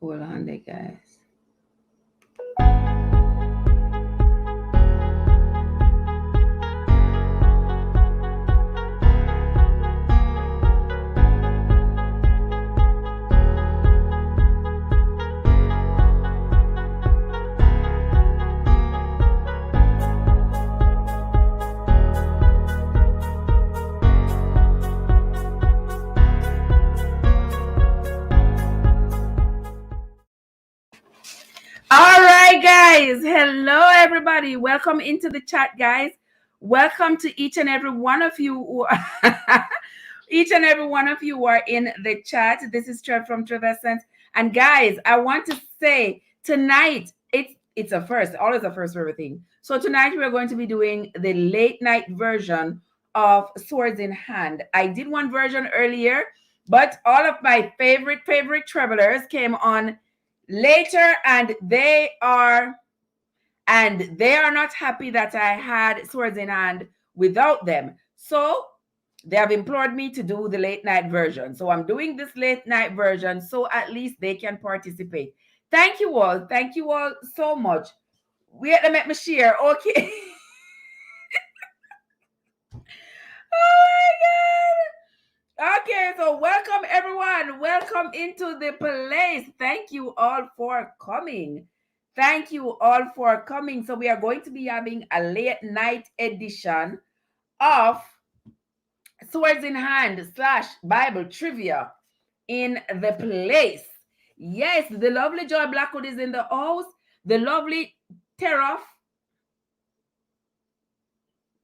Hold on there, guys. All right, guys. Hello, everybody. Welcome into the chat, guys. Welcome to each and every one of you who each and every one of you who are in the chat. This is Trev from Trevessence. And guys, I want to say tonight, it's a first, always a first for everything. So tonight we're going to be doing the late night version of Swords in Hand. I did one version earlier, but all of my favorite travelers came on later, and they are not happy that I had Swords in Hand without them. So they have implored me to do the late night version. So I'm doing this late night version so at least they can participate. Thank you all. Thank you all so much. Wait, let me share. Okay. Oh my God. Okay, so welcome everyone. Welcome into the place. Thank you all for coming. Thank you all for coming. So we are going to be having a late night edition of Swords in Hand / Bible Trivia in the place. Yes, the lovely Joy Blackwood is in the house. The lovely Teroff,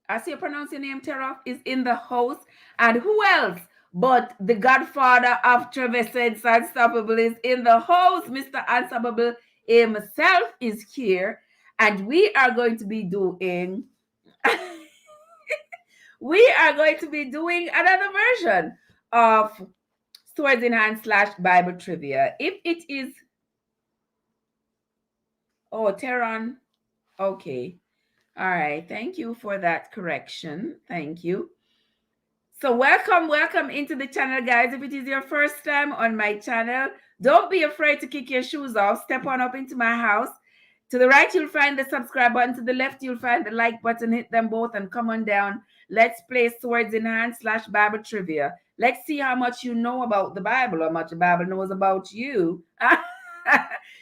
I see you pronounce your name, Teroff, is in the house. And who else but the godfather of Trevessence Unstoppable is in the house? Mr. Unstoppable himself is here. And we are going to be doing another version of Swords in Hand / Bible Trivia. If it is, oh, Teron, okay. All right. Thank you for that correction. Thank you. So welcome into the channel, guys. If it is your first time on my channel, don't be afraid to kick your shoes off. Step on up into my house. To the right, you'll find the subscribe button. To the left, you'll find the like button. Hit them both and come on down. Let's play Swords in Hand / Bible Trivia. Let's see how much you know about the Bible, how much the Bible knows about you.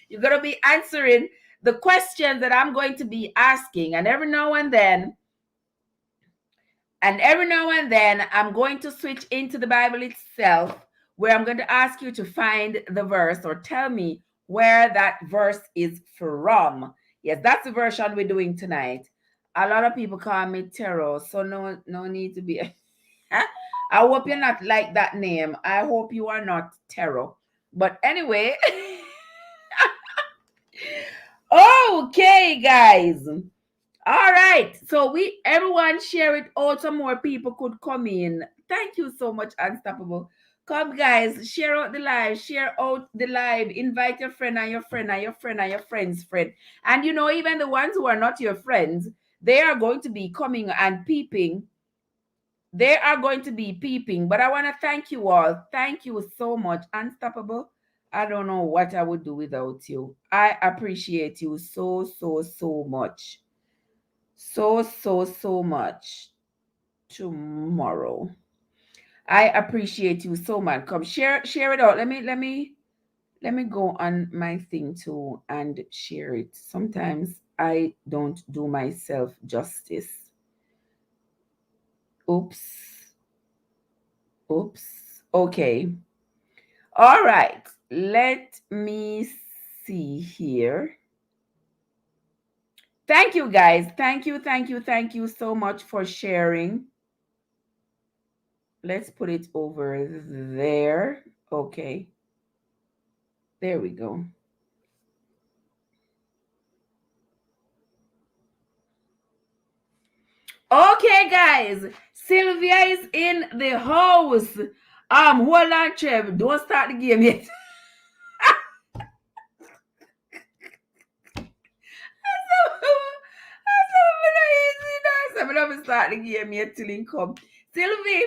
You're going to be answering the questions that I'm going to be asking. And every now and then, I'm going to switch into the Bible itself, where I'm going to ask you to find the verse or tell me where that verse is from. Yes, that's the version we're doing tonight. A lot of people call me Tero, so no need to be. I hope you're not like that name. I hope you are not Tero. But anyway, okay, guys. All right. So everyone share it out so more people could come in. Thank you so much, Unstoppable. Come, guys, share out the live, invite your friend and your friend and your friend and your friend's friend. And even the ones who are not your friends, they are going to be coming and peeping. They are going to be peeping. But I want to thank you all. Thank you so much, Unstoppable. I don't know what I would do without you. I appreciate you so much. So much. Tomorrow, I appreciate you so much. Come share it out. Let me go on my thing too and share it. Sometimes I don't do myself justice. Oops. Okay. All right. Let me see here. Thank you, guys. Thank you so much for sharing. Let's put it over there. Okay. There we go. Okay, guys. Sylvia is in the house. Hold on, Trev. Don't start the game yet. I'm not start the game yet till he come. Sylvie,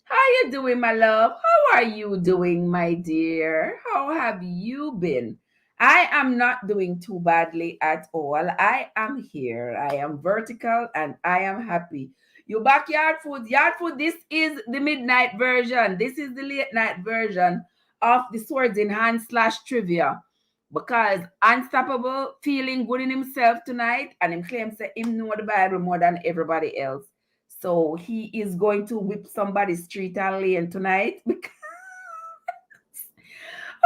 how you doing, my love? How are you doing, my dear? How have you been? I am not doing too badly at all. I am here. I am vertical and I am happy. You backyard food. Yard food, this is the midnight version. This is the late night version of the Swords in Hand slash trivia. Because Unstoppable feeling good in himself tonight, and him claims that him know the Bible more than everybody else. So he is going to whip somebody's street and lane tonight. Oh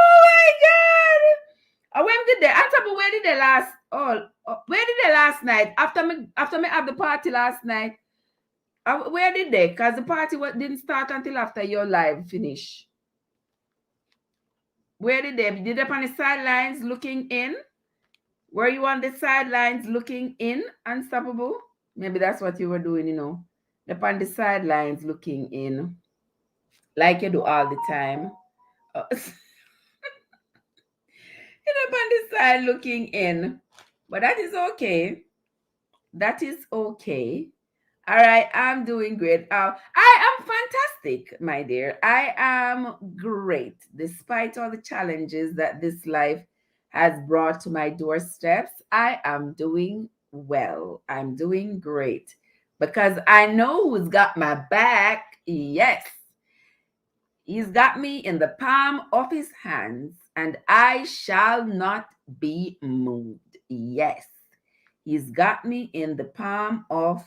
my God! When did they? Unstoppable, where did they last? Where did they last night? After me have the party last night. Where did they? Because the party didn't start until after your live finish. Where did they? Did they on the sidelines looking in? Were you on the sidelines looking in, Unstoppable? Maybe that's what you were doing, Up on the sidelines looking in, like you do all the time. Up on the side looking in. But that is okay. That is okay. All right, I'm doing great. I am fantastic, my dear. I am great, despite all the challenges that this life has brought to my doorsteps. I am doing well. I'm doing great because I know who's got my back. Yes, he's got me in the palm of his hands, and I shall not be moved. Yes, he's got me in the palm of.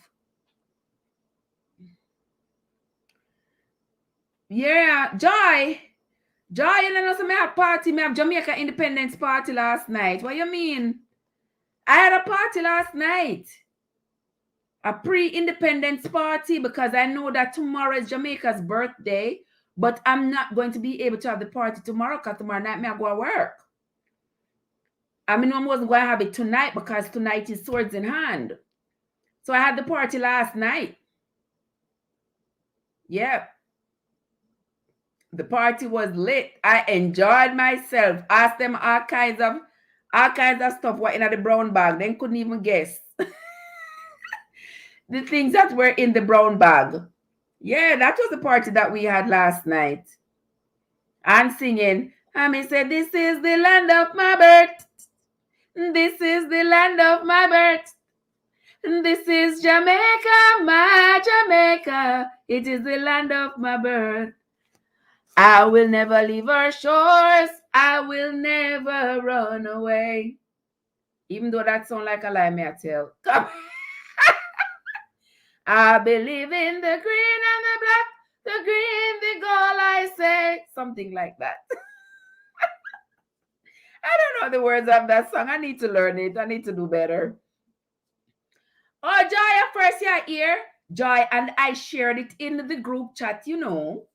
Yeah, Joy. Joy, you know, so me have party, me have Jamaica Independence Party last night. What you mean? I had a party last night. A pre-independence party because I know that tomorrow is Jamaica's birthday, but I'm not going to be able to have the party tomorrow because tomorrow night me I go to work. I mean, I wasn't going to have it tonight because tonight is Swords in Hand. So I had the party last night. Yeah. The party was lit. I enjoyed myself. Asked them all kinds of stuff what in the brown bag. They couldn't even guess the things that were in the brown bag. Yeah, that was the party that we had last night. And singing. I said, "This is the land of my birth. This is the land of my birth. This is Jamaica, my Jamaica. It is the land of my birth. I will never leave our shores. I will never run away." Even though that sounds like a lie, may I tell. I believe in the green and the black, the green, the gold, I say. Something like that. I don't know the words of that song. I need to learn it. I need to do better. Oh, Joy, at first you're here. Joy, and I shared it in the group chat.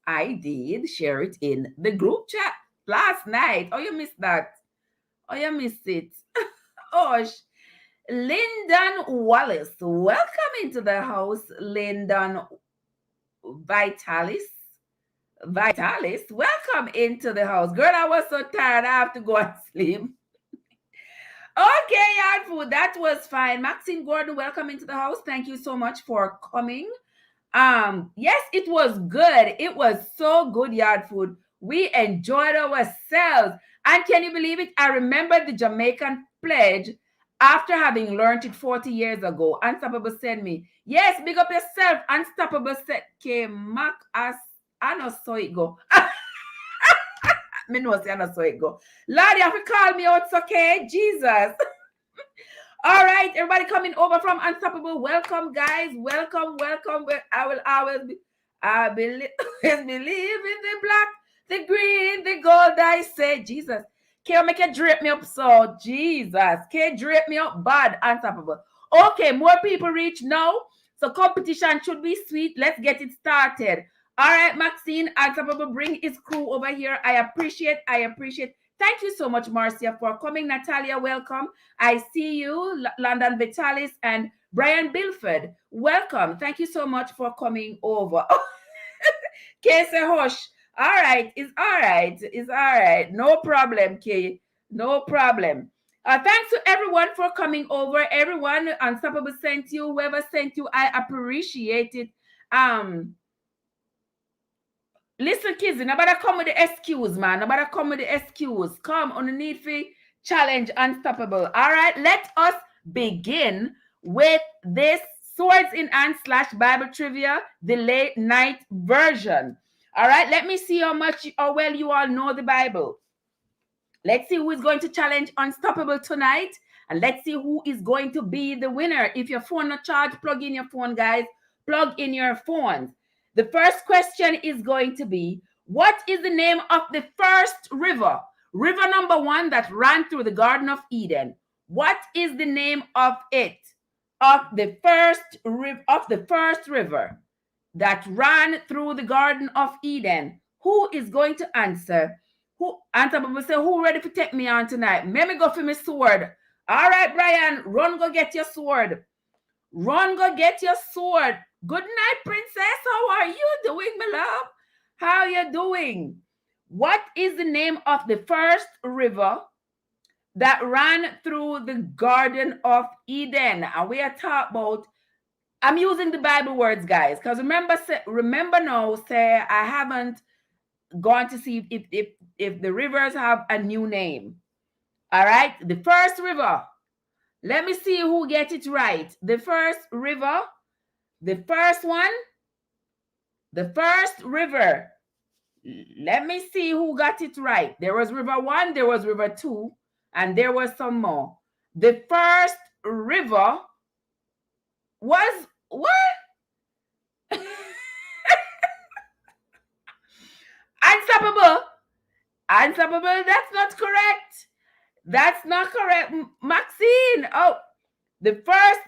I did share it in the group chat last night. Oh, you missed that. Oh, you missed it. Oh, Lyndon Wallace. Welcome into the house, Lyndon Vitalis. Vitalis, welcome into the house. Girl, I was so tired. I have to go and sleep. Okay, Yard Food, that was fine. Maxine Gordon, welcome into the house. Thank you so much for coming. Yes, it was good. It was so good, Yard Food. We enjoyed ourselves. And can you believe it? I remember the Jamaican pledge after having learned it 40 years ago. Unstoppable sent me, yes, big up yourself. Unstoppable said, Mac as I know so it go. Me know say I know so it go. Lord, you have to call me out, okay? Jesus. All right, everybody coming over from Unstoppable. Welcome, guys. Welcome. I will always be. I believe in the black, the green, the gold. I say, Jesus. Can you make it drape me up? So, Jesus. Can you drape me up? Bad. Unstoppable. Okay, more people reach now. So, competition should be sweet. Let's get it started. All right, Maxine. Unstoppable, bring his crew over here. I appreciate. Thank you so much, Marcia, for coming. Natalia, welcome. I see you, London Vitalis and Brian Bilford. Welcome. Thank you so much for coming over. Kay say hush. All right. It's all right. It's all right. No problem, Kay. No problem. Thanks to everyone for coming over. Everyone, Unstoppable sent you. Whoever sent you, I appreciate it. Listen, kids, nobody come with the excuse, man. Nobody come with the excuse. Come on the need for challenge unstoppable. All right, let us begin with this Swords in Hand / Bible Trivia, the late night version. All right, let me see how well you all know the Bible. Let's see who is going to challenge unstoppable tonight, and let's see who is going to be the winner. If your phone not charged, plug in your phone, guys. Plug in your phones. The first question is going to be, what is the name of the first river? River number one that ran through the Garden of Eden. What is the name of it? Of the first river that ran through the Garden of Eden. Who is going to answer? Who answer? But say, who ready to take me on tonight? Let me go for my sword. All right, Brian, run go get your sword. Run go get your sword. Good night, princess. How are you doing, my love? How are you doing? What is the name of the first river that ran through the Garden of Eden? And we are talking about, I'm using the Bible words, guys, because remember now, say I haven't gone to see if the rivers have a new name. All right, the first river. Let me see who gets it right. The first river, the first one, the first river. Let me see who got it right. There was river one, there was river two, and there was some more. The first river was what? Unstoppable. Unstoppable. That's not correct. That's not correct, Maxine. Oh, the first.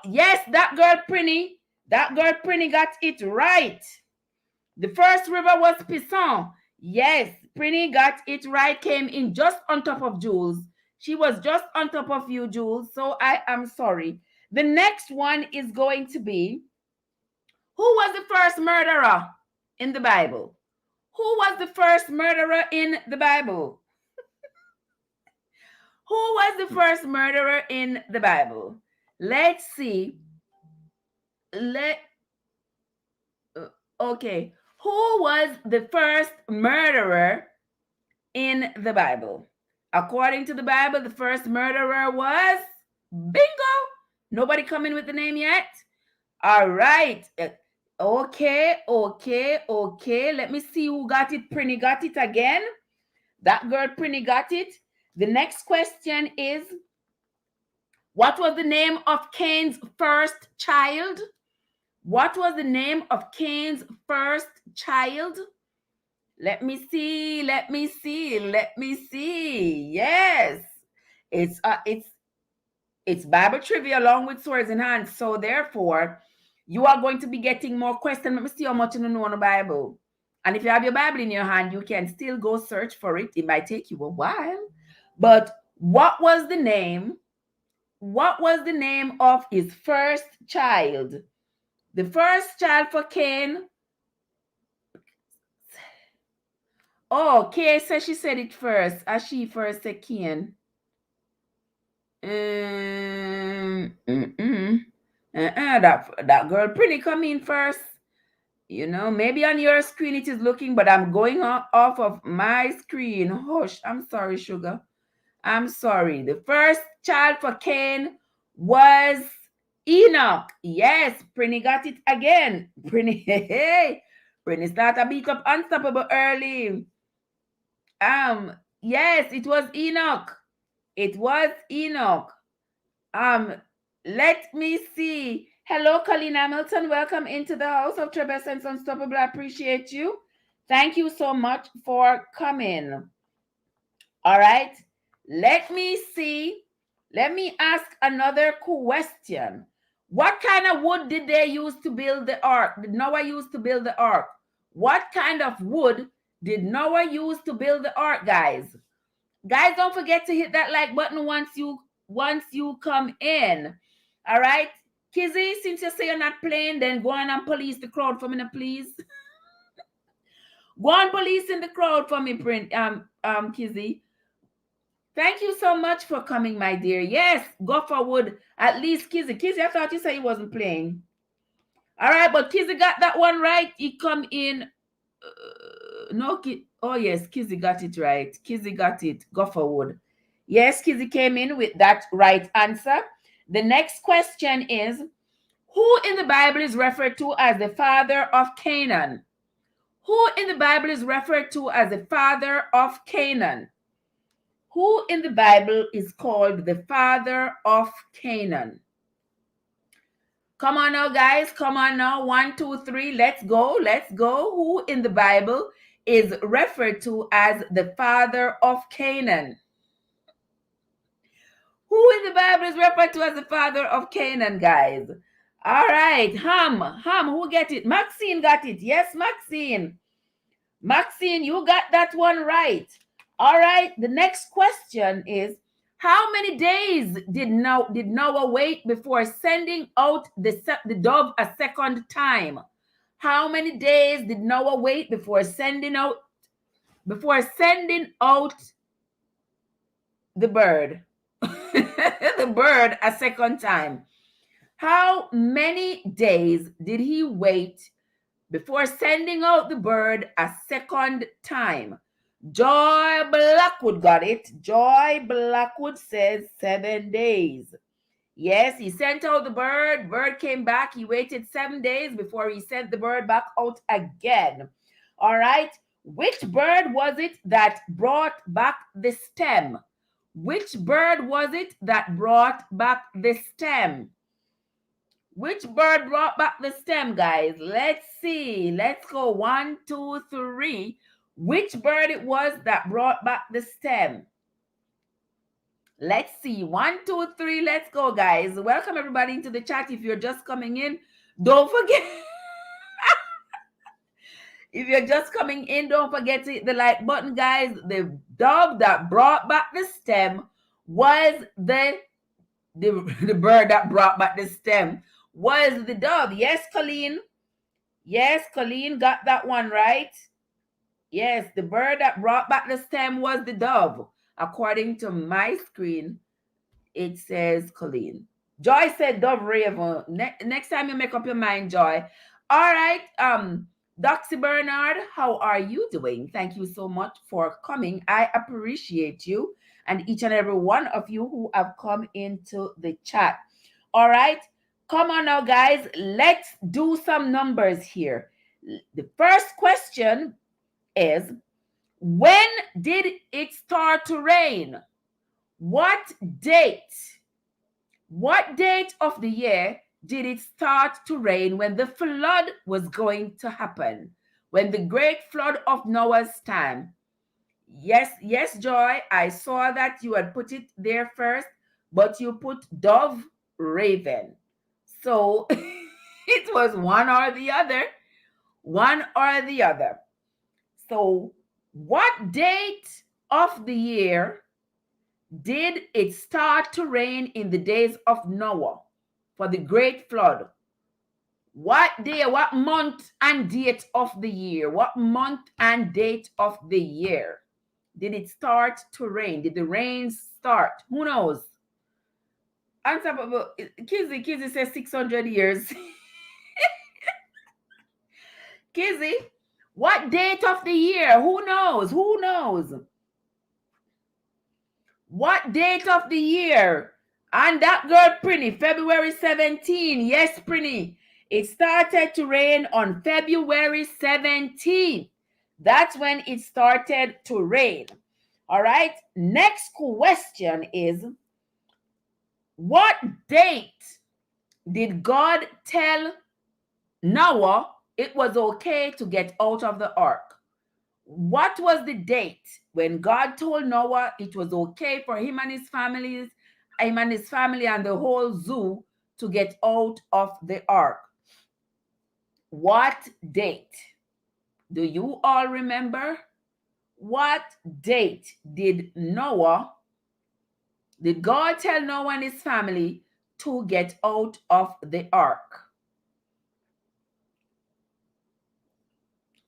Yes, that girl Prinny. That girl Prinny got it right. The first river was Pison. Yes, Prinny got it right. Came in just on top of Jules. She was just on top of you, Jules. So I am sorry. The next one is going to be, who was the first murderer in the Bible? Who was the first murderer in the Bible? Who was the first murderer in the Bible? Let's see. Okay. Who was the first murderer in the Bible? According to the Bible, the first murderer was bingo. Nobody coming with the name yet? All right. Okay. Let me see who got it. Prinny got it again. That girl Prinny got it. The next question is, what was the name of Cain's first child? What was the name of Cain's first child? Let me see. Yes. It's Bible trivia along with Swords in Hand. So therefore, you are going to be getting more questions. Let me see how much you know on the Bible. And if you have your Bible in your hand, you can still go search for it. It might take you a while. But what was the name? What was the name of his first child? The first child for Cain. Oh, Kay said she said it first. As she first said Cain. That girl Pretty come in first. You know, maybe on your screen it is looking, but I'm going off of my screen. Hush, I'm sorry, sugar. I'm sorry. The first child for Cain was Enoch. Yes, Prinny got it again. Prinny, hey, Prinny start a beat up unstoppable early. Yes, it was Enoch. It was Enoch. Let me see. Hello, Colleen Hamilton. Welcome into the house of Trebessence Unstoppable. I appreciate you. Thank you so much for coming. All right. Let me see. Let me ask another question. What kind of wood did they use to build the ark? Did Noah use to build the ark? What kind of wood did Noah use to build the ark, guys? Guys, don't forget to hit that like button once you come in. All right. Kizzy, since you say you're not playing, then go on and police the crowd for me, please. Go on policing the crowd for me, Kizzy. Thank you so much for coming, my dear. Yes, go forward. At least Kizzy. Kizzy, I thought you said he wasn't playing. All right, but Kizzy got that one right. He come in. Oh, yes, Kizzy got it right. Kizzy got it. Go forward. Yes, Kizzy came in with that right answer. The next question is, who in the Bible is referred to as the father of Canaan? Who in the Bible is referred to as the father of Canaan? Who in the Bible is called the father of Canaan? Come on now, guys. Come on now. 1, 2, 3. Let's go. Let's go. Who in the Bible is referred to as the father of Canaan? Who in the Bible is referred to as the father of Canaan, guys? All right. Who get it? Maxine got it. Yes, Maxine. Maxine, you got that one right. All right. The next question is, how many days did Noah wait before sending out the dove a second time? How many days did Noah wait before sending out the bird? The bird a second time. How many days did he wait before sending out the bird a second time? Joy Blackwood got it. Joy Blackwood says 7 days. Yes, he sent out the bird. Bird came back. He waited 7 days before he sent the bird back out again. All right. Which bird was it that brought back the stem? Which bird was it that brought back the stem? Which bird brought back the stem, guys? Let's see. Let's go. 1, 2, 3. Which bird it was that brought back the stem? Let's see. 1, 2, 3. Let's go, guys. Welcome everybody into the chat. If you're just coming in, don't forget. If you're just coming in, don't forget to hit the like button, guys. The dove that brought back the stem was the bird that brought back the stem was the dove. Yes, Colleen. Yes, Colleen got that one right. Yes, the bird that brought back the stem was the dove. According to my screen, it says Colleen. Joy said Dove Raven. Next time you make up your mind, Joy. All right. Doxy Bernard, how are you doing? Thank you so much for coming. I appreciate you and each and every one of you who have come into the chat. All right. Come on now, guys. Let's do some numbers here. The first question is, when did it start to rain? What date of the year did it start to rain when the flood was going to happen? When the great flood of Noah's time? Yes, Joy, I saw that you had put it there first, but you put dove raven. So it was one or the other. One or the other. So what date of the year did it start to rain in the days of Noah for the great flood? What day, what month and date of the year? What month and date of the year did it start to rain? Did the rain start? Who knows? Answer, Kizzy says 600 years. Kizzy, what date of the year? Who knows? Who knows? What date of the year? And that girl, Prinny, February 17. Yes, Prinny. It started to rain on February 17th. That's when it started to rain. All right. Next question is, what date did God tell Noah it was okay to get out of the ark? What was the date when God told Noah it was okay for him and his family and the whole zoo to get out of the ark? What date? Do you all remember? What date did God tell Noah and his family to get out of the ark?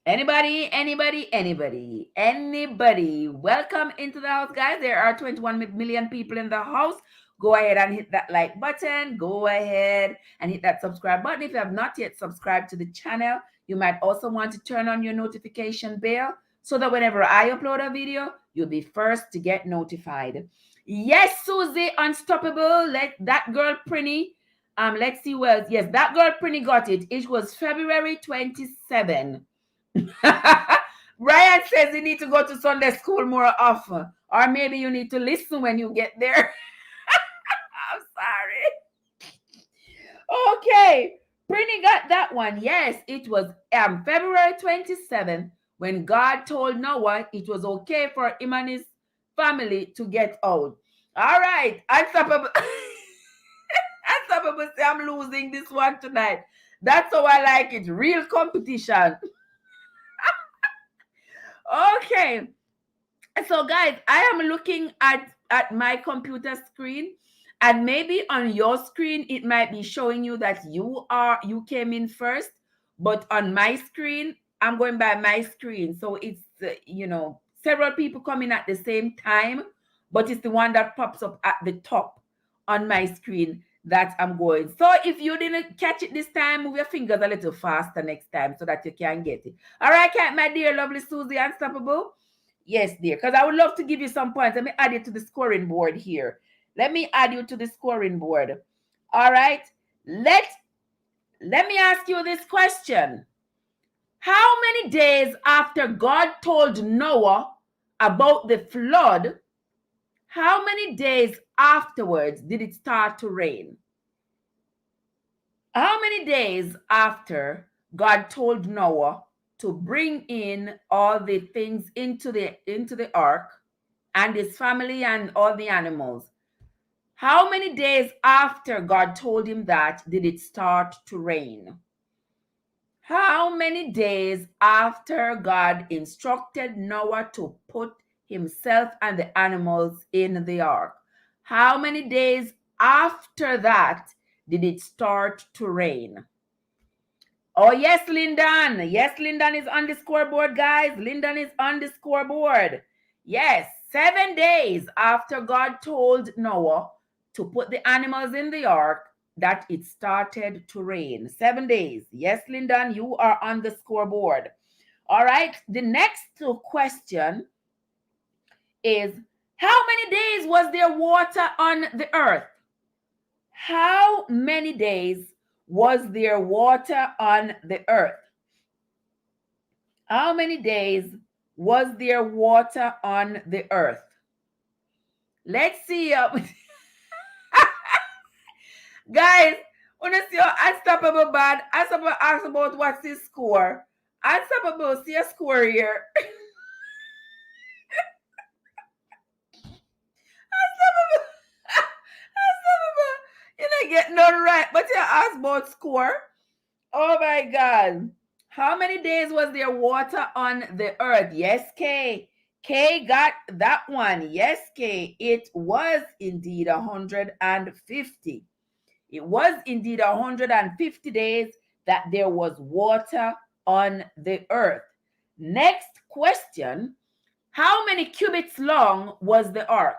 Anybody? Welcome into the house, guys. There are 21 million people in the house. Go ahead and hit that like button. Go ahead and hit that subscribe button. If you have not yet subscribed to the channel, you might also want to turn on your notification bell so that whenever I upload a video, you'll be first to get notified. Yes, Susie, unstoppable. Let that girl Prinny. Let's see where. Yes, that girl Prinny got it. It was February 27. Ryan says you need to go to Sunday school more often, or maybe you need to listen when you get there. I'm sorry. Okay, Prinny got that one. Yes, it was February 27th when God told Noah it was okay for him and his family to get out. All right, unstoppable. Unstoppable say I'm losing this one tonight. That's how I like it. Real competition. Okay. So guys, I am looking at my computer screen, and maybe on your screen it might be showing you that you came in first, but on my screen I'm going by my screen, so it's several people coming at the same time, but it's the one that pops up at the top on my screen that I'm going. So if you didn't catch it this time, move your fingers a little faster next time so that you can get it. All right, my dear lovely Susie Unstoppable. Yes, dear, because I would love to give you some points. Let me add you to the scoring board here. Let me add you to the scoring board. All right. Let me ask you this question. How many days after God told Noah about the flood, how many days afterwards did it start to rain? How many days after God told Noah to bring in all the things into the ark and his family and all the animals? How many days after God told him that did it start to rain? How many days after God instructed Noah to put himself and the animals in the ark? How many days after that did it start to rain? Oh, yes, Lyndon. Yes, Lyndon is on the scoreboard, guys. Lyndon is on the scoreboard. Yes, 7 days after God told Noah to put the animals in the ark, that it started to rain. 7 days. Yes, Lyndon, you are on the scoreboard. All right. The next question is, how many days was there water on the earth? How many days was there water on the earth? How many days was there water on the earth? Let's see. Guys, when you see Unstoppable bad, Unstoppable ask about what's his score. Unstoppable, see a score here. Unstoppable, Unstoppable. You don't get none right, but you ask about score. Oh my God. How many days was there water on the earth? Yes, Kay. Kay got that one. Yes, Kay. It was indeed 150. It was indeed 150 days that there was water on the earth. Next question. How many cubits long was the ark?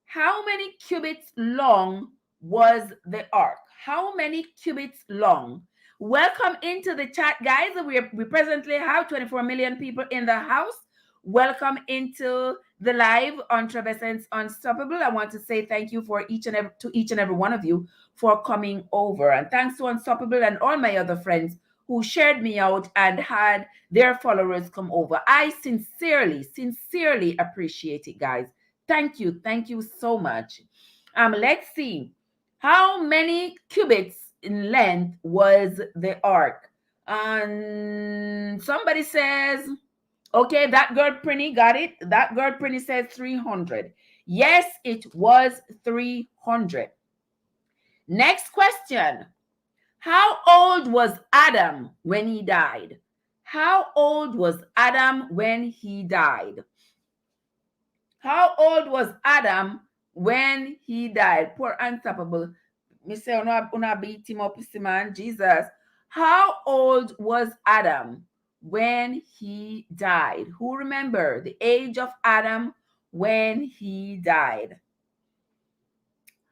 How many cubits long was the ark? How many cubits long? Welcome into the chat, guys. We presently have 24 million people in the house. Welcome into the live on Trebescence Unstoppable. I want to say thank you for each and every one of you for coming over. And thanks to Unstoppable and all my other friends who shared me out and had their followers come over. I sincerely appreciate it, guys. Thank you. Thank you so much. Let's see. How many cubits in length was the ark? Somebody says, okay, that girl Prinny got it. That girl Prinny says 300. Yes, it was 300. Next question. How old was Adam when he died? How old was Adam when he died? How old was Adam when he died? Poor Unstoppable. Me say, una beat him up, man. Jesus. How old was Adam when he died? Who remember the age of Adam when he died?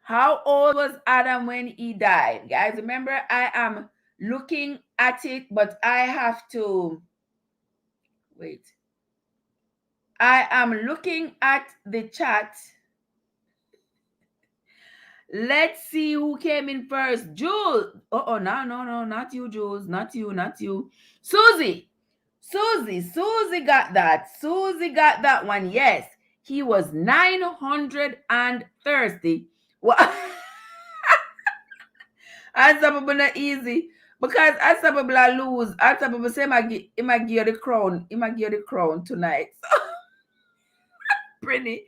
How old was Adam when he died? Guys, remember, I am looking at it, but I have to wait. I am looking at the chat. Let's see who came in first. Jules. Oh, no, not you, Jules. Not you, not you. Susie. Susie got that. Susie got that one. Yes. He was 930. Well, Unstoppable not easy. Because Unstoppable I lose. Unstoppable say he might give you the crown. He might give you the crown tonight. Pretty.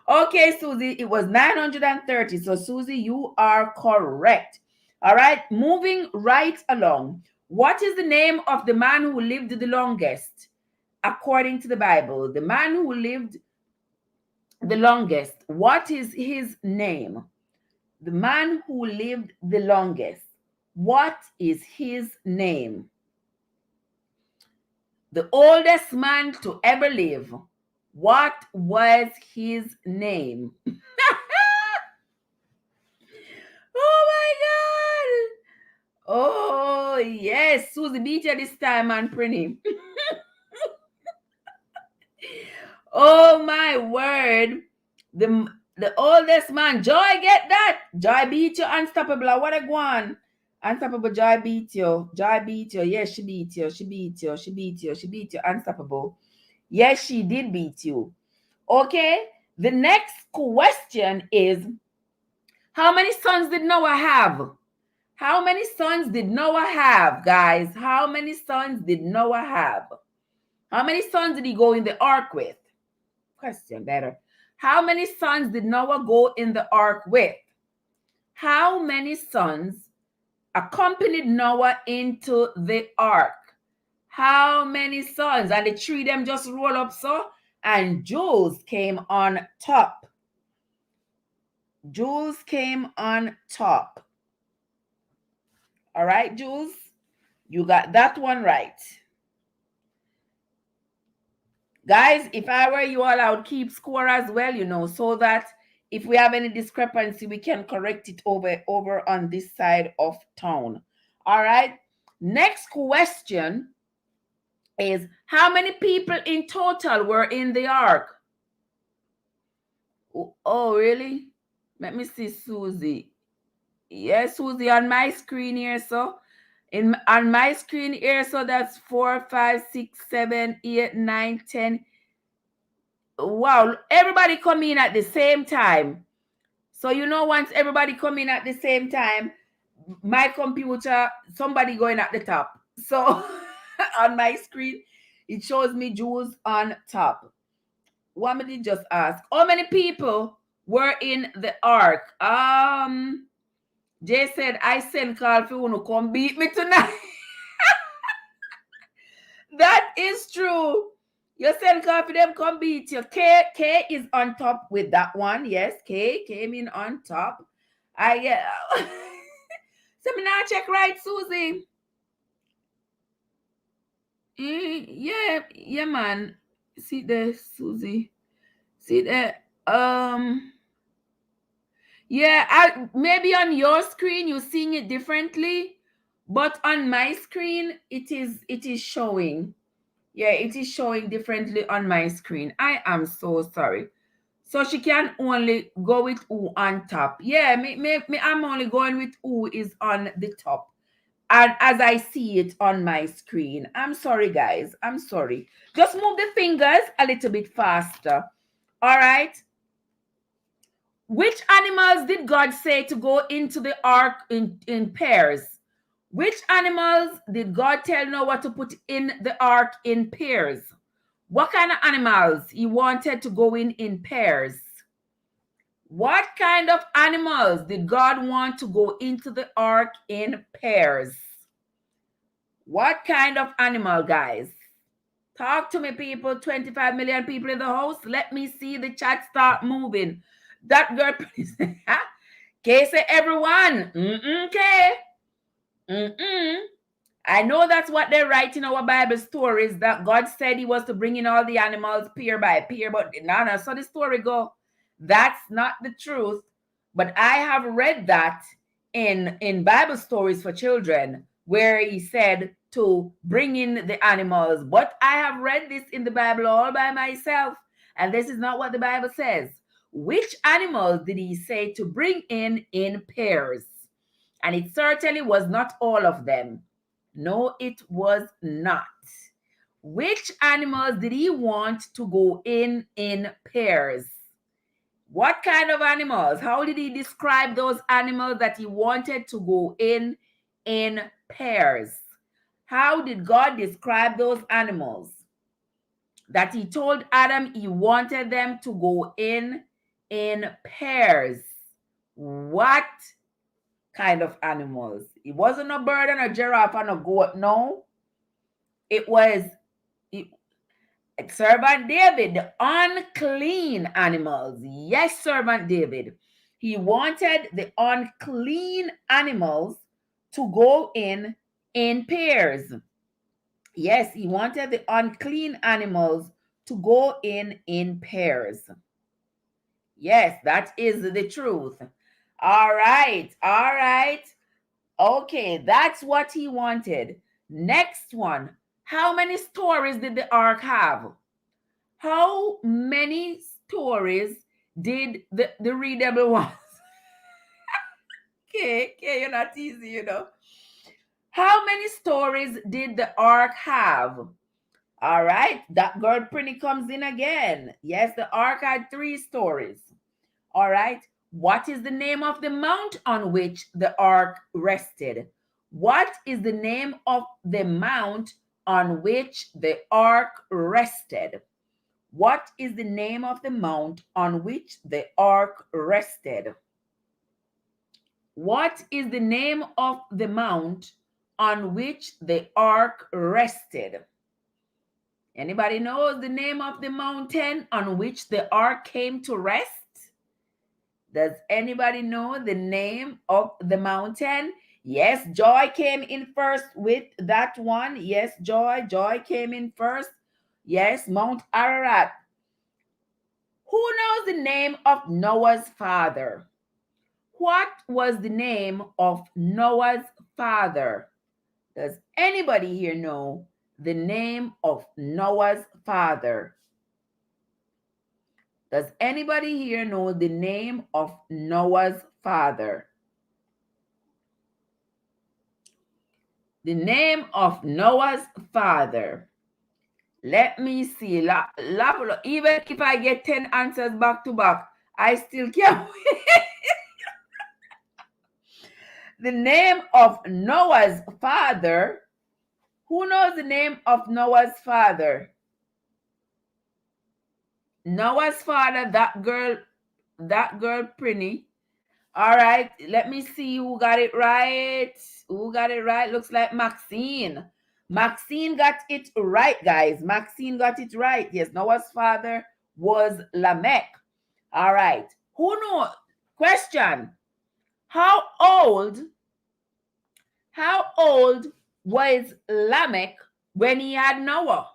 Okay, Susie, it was 930. So, Susie, you are correct. All right, moving right along. What is the name of the man who lived the longest? According to the Bible, the man who lived the longest, what is his name? The man who lived the longest, what is his name? The oldest man to ever live, what was his name? Oh my God. Oh, yes. Susie beat you this time, man, Prinny. Oh, my word. The oldest man. Joy, get that. Joy beat you, Unstoppable. What a guan. Unstoppable, Joy beat you. Joy beat you. Yes, she beat you. She beat you. She beat you. She beat you, Unstoppable. Yes, she did beat you. Okay. The next question is, how many sons did Noah have? How many sons did Noah have, guys? How many sons did Noah have? How many sons did he go in the ark with? Question better. How many sons did Noah go in the ark with? How many sons accompanied Noah into the ark? How many sons? And the three of them just roll up so, and Jules came on top. Jules came on top. All right, Jules, you got that one right. Guys, if I were you all, I would keep score as well, so that if we have any discrepancy, we can correct it over on this side of town. All right. Next question is, how many people in total were in the ark? Oh, really? Let me see, Susie. Yes, Susie, on my screen here, so on my screen here, so that's 4, 5, 6, 7, 8, 9, 10. Wow, everybody come in at the same time. So once everybody come in at the same time, my computer, somebody going at the top. So on my screen, it shows me Jules on top. What did you just ask? How many people were in the ark? Jay said, I send call for you to come beat me tonight. That is true. You send call for them come beat you. K is on top with that one. Yes, K came in on top. So me now check right, Susie. Yeah, man. See there, Susie. See there. Yeah, maybe on your screen you're seeing it differently, but on my screen it is showing. Yeah, it is showing differently on my screen. I am so sorry. So she can only go with who on top. Yeah, I'm only going with who is on the top. And as I see it on my screen. I'm sorry, guys. I'm sorry. Just move the fingers a little bit faster. All right. Which animals did God say to go into the ark in pairs? Which animals did God tell Noah to put in the ark in pairs? What kind of animals he wanted to go in pairs? What kind of animals did God want to go into the ark in pairs? What kind of animal, guys? Talk to me, people. 25 million people in the house. Let me see the chat start moving. That girl, please. K say everyone. K. I know that's what they write in our Bible stories, that God said he was to bring in all the animals pair by pair, but no. So the story go, that's not the truth. But I have read that in Bible stories for children, where he said to bring in the animals. But I have read this in the Bible all by myself, and this is not what the Bible says. Which animals did he say to bring in pairs? And it certainly was not all of them. No, it was not. Which animals did he want to go in pairs? What kind of animals? How did he describe those animals that he wanted to go in pairs? How did God describe those animals that he told Adam he wanted them to go in pairs? What kind of animals? It wasn't a bird and a giraffe and a goat. No, it was Servant David, the unclean animals. Yes, Servant David. He wanted the unclean animals to go in pairs. Yes, he wanted the unclean animals to go in pairs. Yes, that is the truth. All right, all right. Okay, that's what he wanted. Next one. How many stories did the ark have? How many stories did the readable ones? Okay, you're not easy, you know. How many stories did the ark have? All right, that girl Prinny comes in again. Yes, the ark had 3 stories. All right, what is the name of the mount on which the ark rested? What is the name of the mount on which the ark rested? What is the name of the mount on which the ark rested? What is the name of the mount on which the ark rested? Anybody knows the name of the mountain on which the ark came to rest? Does anybody know the name of the mountain? Yes, Joy came in first with that one. Yes, Joy came in first. Yes, Mount Ararat. Who knows the name of Noah's father? What was the name of Noah's father? Does anybody here know the name of Noah's father? Does anybody here know the name of Noah's father? The name of Noah's father. Let me see. Even if I get 10 answers back to back, I still can't win. The name of Noah's father. Who knows the name of Noah's father? Noah's father, that girl Prinny. All right, let me see who got it right. Who got it right? Looks like Maxine. Maxine got it right, guys. Maxine got it right. Yes, Noah's father was Lamech. All right. Who knows? Question. How old was Lamech when he had Noah?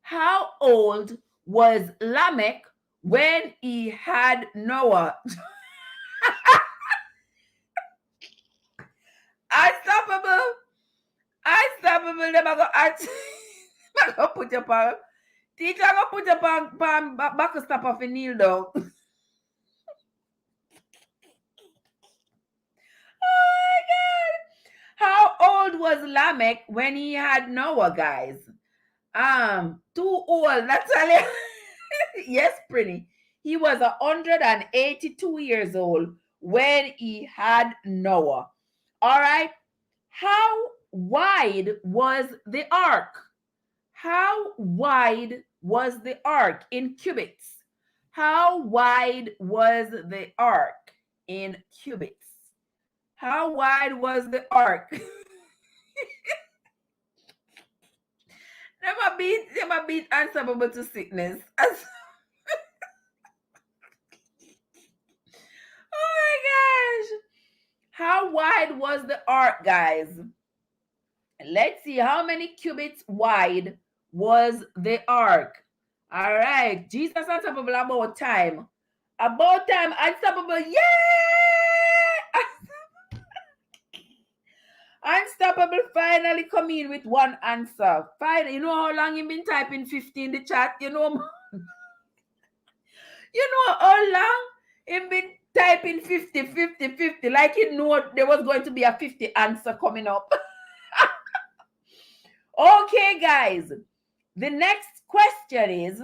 How old was Lamech when he had Noah? Unstoppable. Them I go put your palm. Teacher, I go put your palm back stop off and kneel down. Oh my God. How old was Lamech when he had Noah, guys? Too old. That's all. Yes, Prinny. He was 182 years old when he had Noah. All right. How wide was the ark? How wide was the ark in cubits? How wide was the ark in cubits? How wide was the ark? Them a beat Unstoppable to sickness. Oh my gosh. How wide was the ark, guys? Let's see how many cubits wide was the ark. All right. Jesus Unstoppable about time. About time. Unstoppable. Yeah! Unstoppable finally come in with one answer. Fine. You know how long you been typing 50 in the chat? You know. You know how long him been typing 50, 50, 50, like he knew there was going to be a 50 answer coming up. Okay, guys. The next question is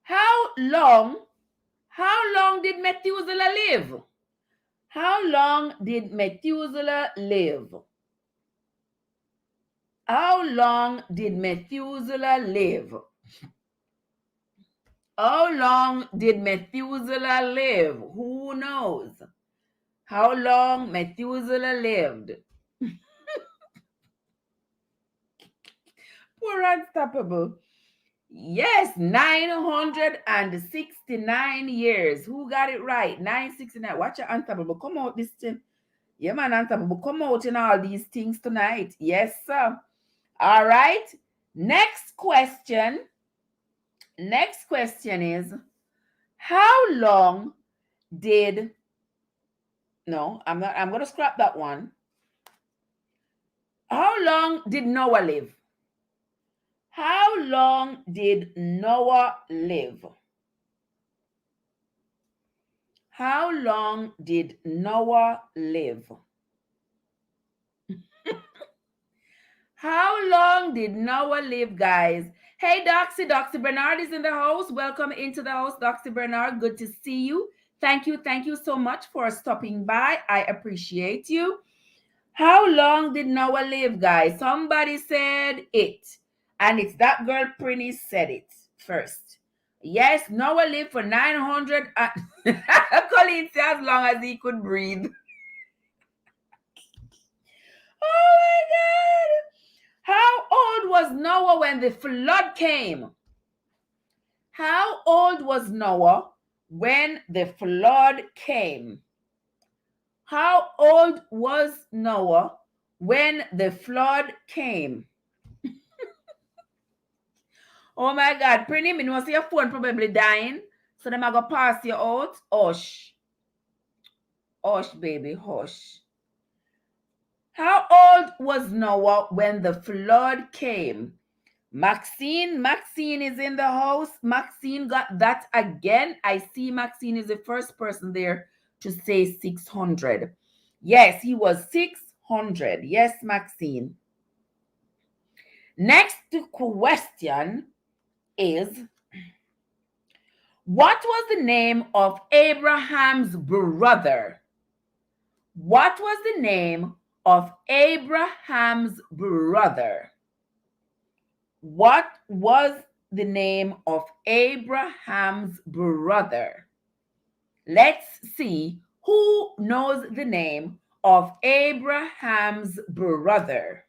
how long how long did Methuselah live? How long did Methuselah live? How long did Methuselah live? How long did Methuselah live? Who knows? How long Methuselah lived? Poor Unstoppable. Yes, 969 years. Who got it right? 969. Watch your Unstoppable. Come out this thing. Yeah, man, Unstoppable. Come out in all these things tonight. Yes, sir. All right. Next question. Next question is how long did I'm gonna scrap that one. How long did Noah live? How long did Noah live? How long did Noah live? How long did Noah live, guys? Hey, Doxy. Doxy Bernard is in the house. Welcome into the house, Doxy Bernard. Good to see you. Thank you. Thank you so much for stopping by. I appreciate you. How long did Noah live, guys? Somebody said it. And it's that girl, Prinny, said it first. Yes, Noah lived for 900. Colleen said as long as he could breathe. Oh my God. How old was Noah when the flood came? How old was Noah when the flood came? How old was Noah when the flood came? Oh my God, Pretty, me know see your phone probably dying. So them I go pass you out. Hush. Hush, baby, hush. How old was Noah when the flood came? Maxine is in the house. Maxine got that again. I see Maxine is the first person there to say 600. Yes, he was 600. Yes, Maxine. Next question is what was the name of Abraham's brother? What was the name of Abraham's brother? What was the name of Abraham's brother? Let's see who knows the name of Abraham's brother.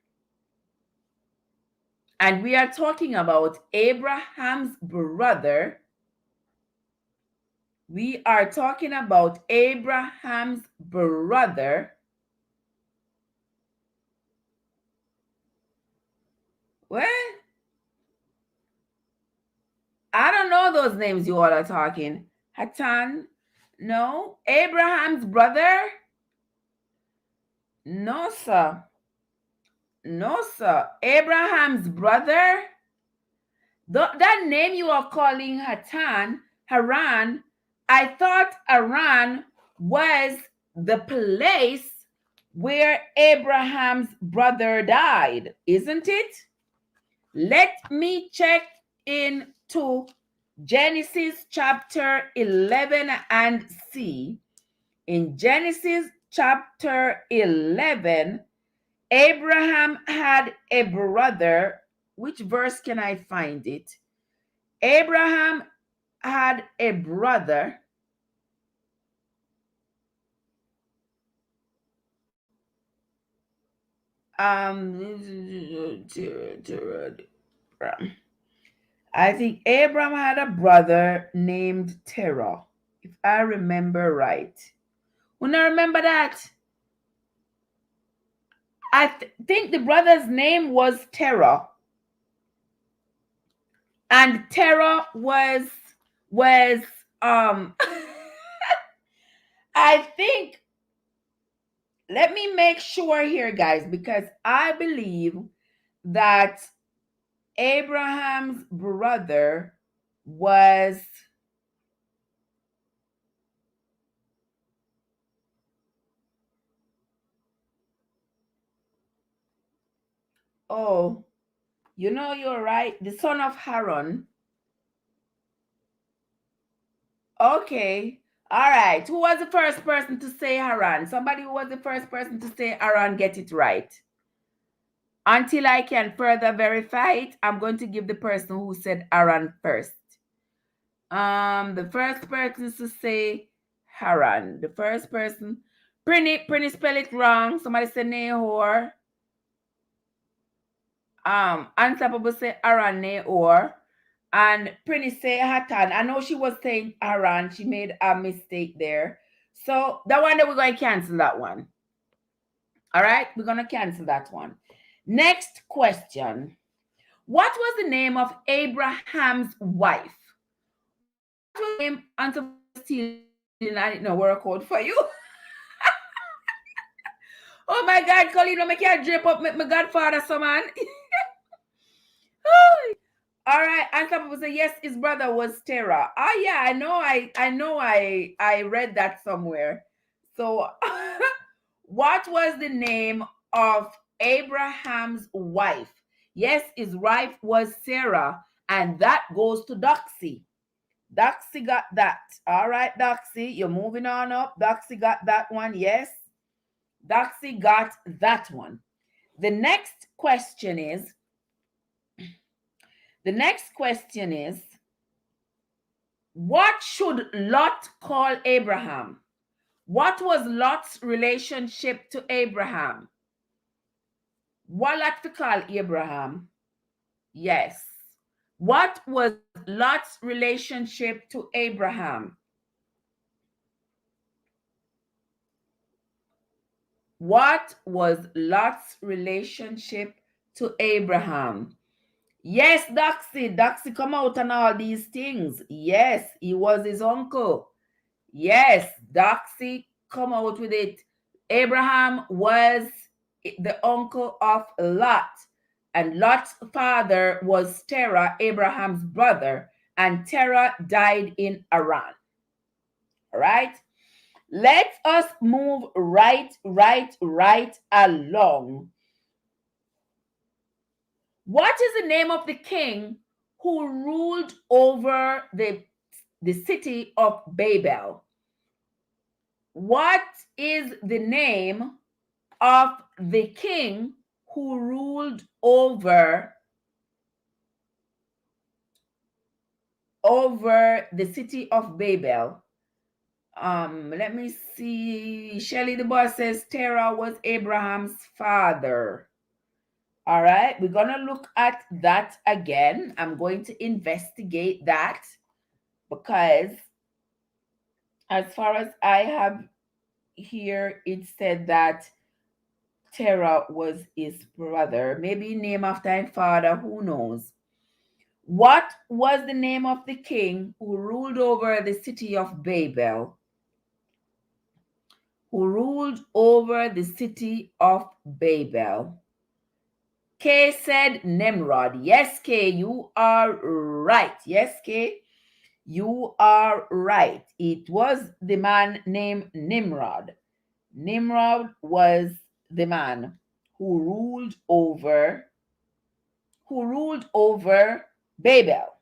And we are talking about Abraham's brother. We are talking about Abraham's brother. What? I don't know those names you all are talking. Hatan? No. Abraham's brother? No, sir. No, sir. Abraham's brother? That name you are calling Haran, I thought Haran was the place where Abraham's brother died, isn't it? Let me check into Genesis chapter 11 and see. In Genesis chapter 11, Abraham had a brother. Which verse can I find it? Abraham had a brother. I think Abraham had a brother named Terah, if I remember right. When I remember that, I think the brother's name was Terah. And Terah was I think, let me make sure here, guys, because I believe that Abraham's brother was oh, you're right. The son of Haran. Okay. All right. Who was the first person to say Haran? Somebody who was the first person to say Haran, get it right. Until I can further verify it, I'm going to give the person who said Haran first. The first person to say Haran. The first person. Prinny spell it wrong. Somebody said Nehor. Unstoppable say Haran Nehor. And Prinny say Hatan. I know she was saying Haran. She made a mistake there. So that one that we're going to cancel that one. All right, we're going to cancel that one. Next question. What was the name of Abraham's wife? What was the name until I didn't know where a code for you. Oh my God, Colleen, make you drape up my godfather, so man. All right, and some people say yes, his brother was Terah. Oh yeah, I read that somewhere. So what was the name of Abraham's wife? Yes, his wife was Sarah, and that goes to Doxy. Doxy got that. All right, Doxy, you're moving on up. Doxy got that one. Yes, Doxy got that one. The next question is, what should Lot call Abraham? What was Lot's relationship to Abraham? What Lot to call Abraham? Yes. What was Lot's relationship to Abraham? What was Lot's relationship to Abraham? Yes, Doxy. Doxy come out on all these things. Yes, he was his uncle. Yes, Doxy come out with it. Abraham was the uncle of Lot, and Lot's father was Terah, Abraham's brother, and Terah died in Haran. All right. Let us move right along. What is the name of the king who ruled over the city of Babel? What is the name of the king who ruled over the city of Babel? Let me see. Shelley the boss says Terah was Abraham's father. All right, we're gonna look at that again. I'm going to investigate that because as far as I have here, it said that Terah was his brother. Maybe name after his father, who knows? What was the name of the king who ruled over the city of Babel? Who ruled over the city of Babel? K said Nimrod. Yes, K, you are right. Yes, K, you are right. It was the man named Nimrod. Nimrod was the man who ruled over Babel.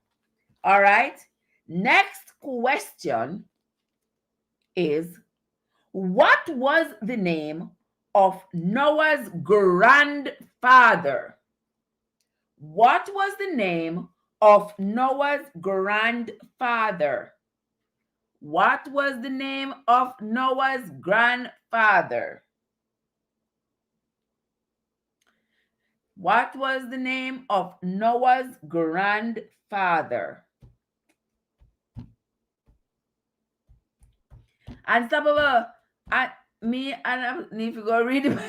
All right. Next question is, what was the name of Noah's grandfather? What was the name of Noah's grandfather? What was the name of Noah's grandfather? What was the name of Noah's grandfather? And some of me and I need to go read it.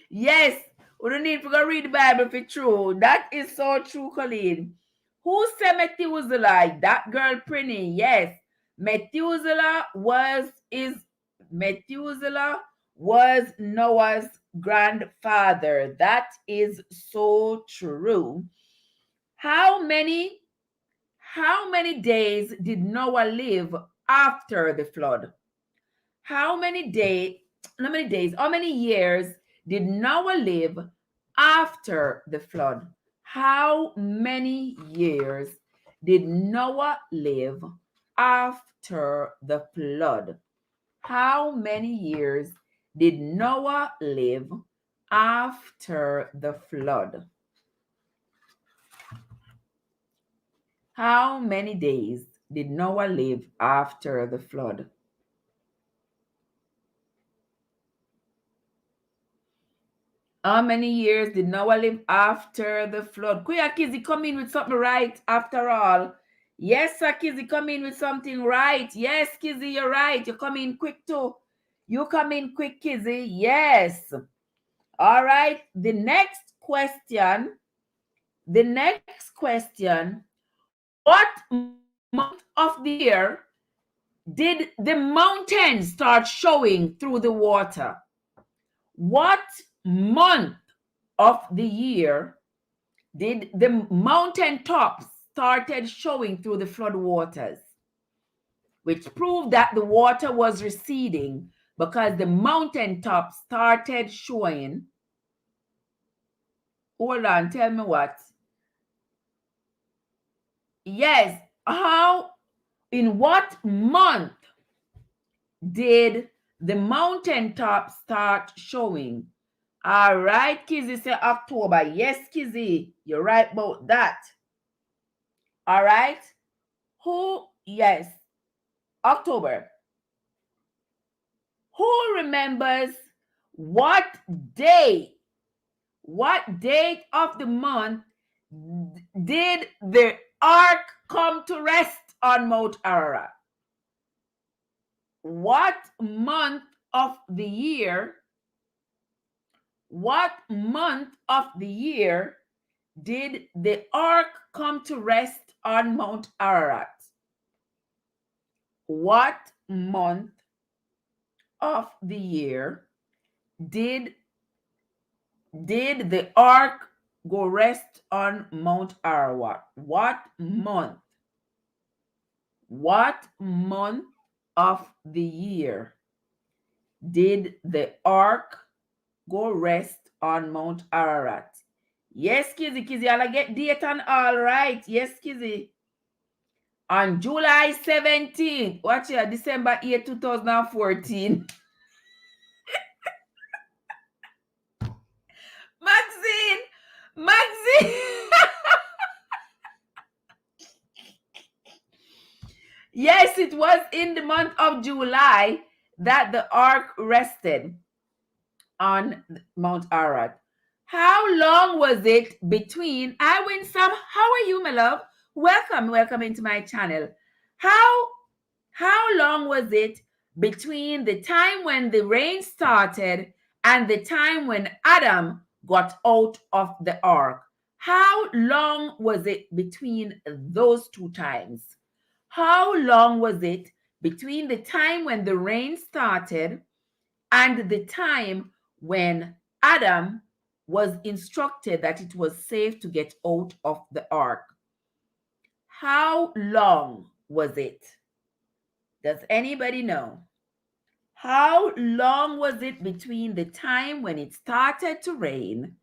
Yes, we don't need to go read the Bible for true. That is so true, Colleen. Who said Methuselah? That girl Prinny. Yes. Methuselah was Noah's grandfather. That is so true. How many days did Noah live after the flood? How many days, how many years did Noah live after the flood? How many years did Noah live after the flood? How many years did Noah live after the flood? How many days did Noah live after the flood? How many years did Noah live after the flood? Kuya Kizzy, come in with something right after all. Yes, sir, Kizzy, come in with something right. Yes, Kizzy, you're right. You come in quick too. You come in quick, Kizzy. Yes. All right. The next question. What month of the year did the mountains start showing through the water? What month of the year did the mountain tops started showing through the flood waters, which proved that the water was receding because the mountain tops started showing. Hold on, tell me what? Yes, how, in what month did the mountain top start showing? All right, Kizzy say October. Yes, Kizzy, you're right about that. All right. Who? Yes, October. Who remembers what day, what date of the month did the ark come to rest on Mount Ararat? What month of the year, what month of the year did the ark come to rest on Mount Ararat? What month of the year did the ark go rest on Mount Ararat? What month? What month of the year did the ark go rest on Mount Ararat? Yes, Kizzy, I'll get date and all right. Yes, Kizzy. On July 17th, watch here, December 8, 2014. Maxine. Yes, it was in the month of July that the ark rested on Mount Ararat. How long was it between? I win some. How are you, my love? Welcome into my channel. How long was it between the time when the rain started and the time when Adam got out of the ark? How long was it between those two times? How long was it between the time when the rain started and the time when Adam was instructed that it was safe to get out of the ark? How long was it? Does anybody know? How long was it between the time when it started to rain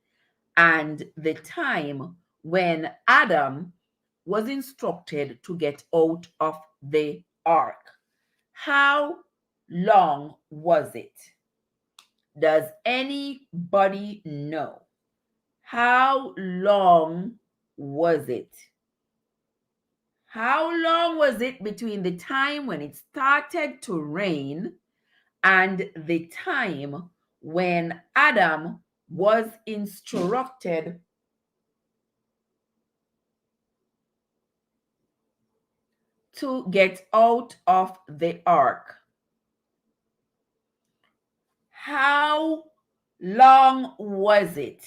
and the time when Adam was instructed to get out of the ark? How long was it? Does anybody know? How long was it? How long was it between the time when it started to rain and the time when Adam was instructed to get out of the ark? How long was it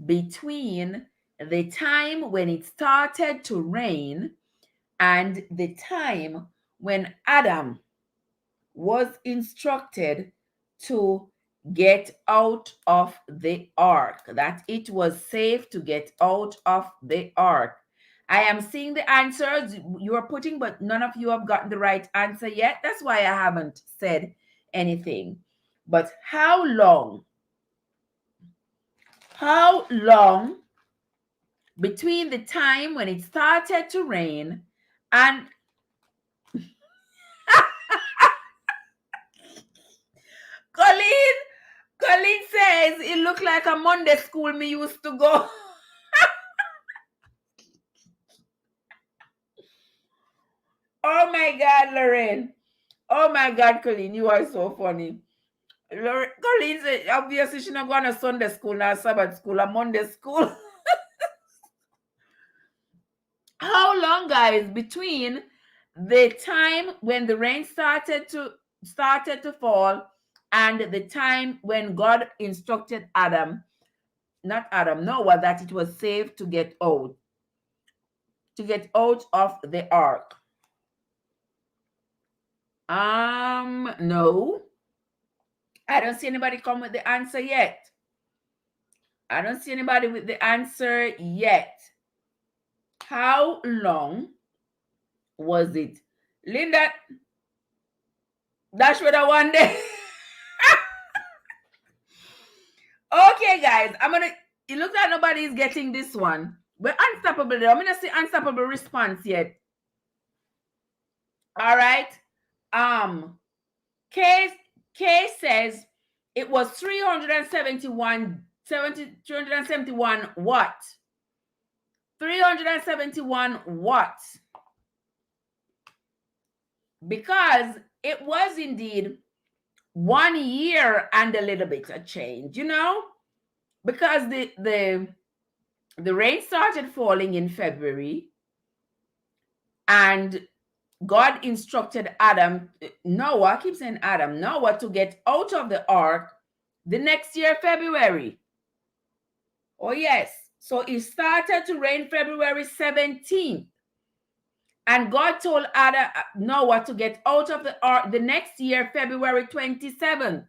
between the time when it started to rain and the time when Adam was instructed to get out of the ark, that it was safe to get out of the ark? I am seeing the answers you are putting, but none of you have gotten the right answer yet. That's why I haven't said anything. But how long between the time when it started to rain and Colleen, Colleen says it looked like a Monday school me used to go. Oh my God, Lorraine. Oh my God, Colleen, you are so funny. Colleen said, obviously, she's not going to Sunday school, not Sabbath school, a Monday school. How long, guys, between the time when the rain started to fall and the time when God instructed Noah, that it was safe to get out of the ark? No. I don't see anybody come with the answer yet. I don't see anybody with the answer yet. How long was it? Linda, dash with a one day. Okay, guys, it looks like nobody's getting this one. We're unstoppable. I'm gonna see unstoppable response yet. All right. K says it was 371 what? 371 watts. Because it was indeed 1 year and a little bit of change, because the rain started falling in February and God instructed Noah to get out of the ark the next year, February. Oh, yes. So it started to rain February 17th. And God told Noah to get out of the ark the next year, February 27th.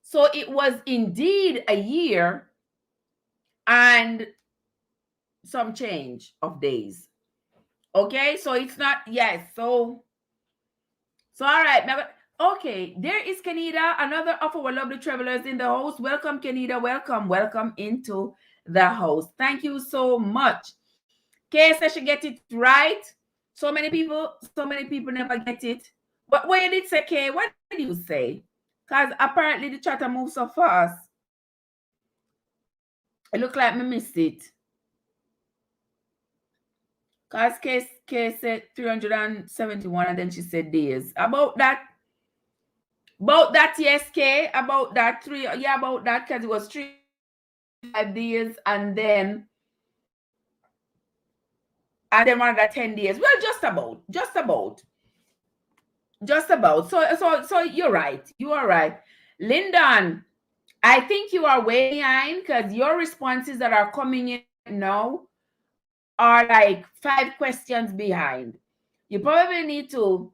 So it was indeed a year and some change of days. Okay, so it's not, yes. So all right. Okay, there is Kenida, another of our lovely travelers in the house. Welcome, Kenida. Welcome into the house. Thank you so much. Kay says she get it right. So many people never get it. But what you did say, Kay? What did you say? Because apparently the chatter moves so fast. It looked like me missed it. Because Kay said 371 and then she said days. About that, yes, Kay. About that, because it was 5 days and then another 10 days. Well, just about. So you're right. You are right. Lyndon, I think you are way behind because your responses that are coming in now are like 5 questions behind. You probably need to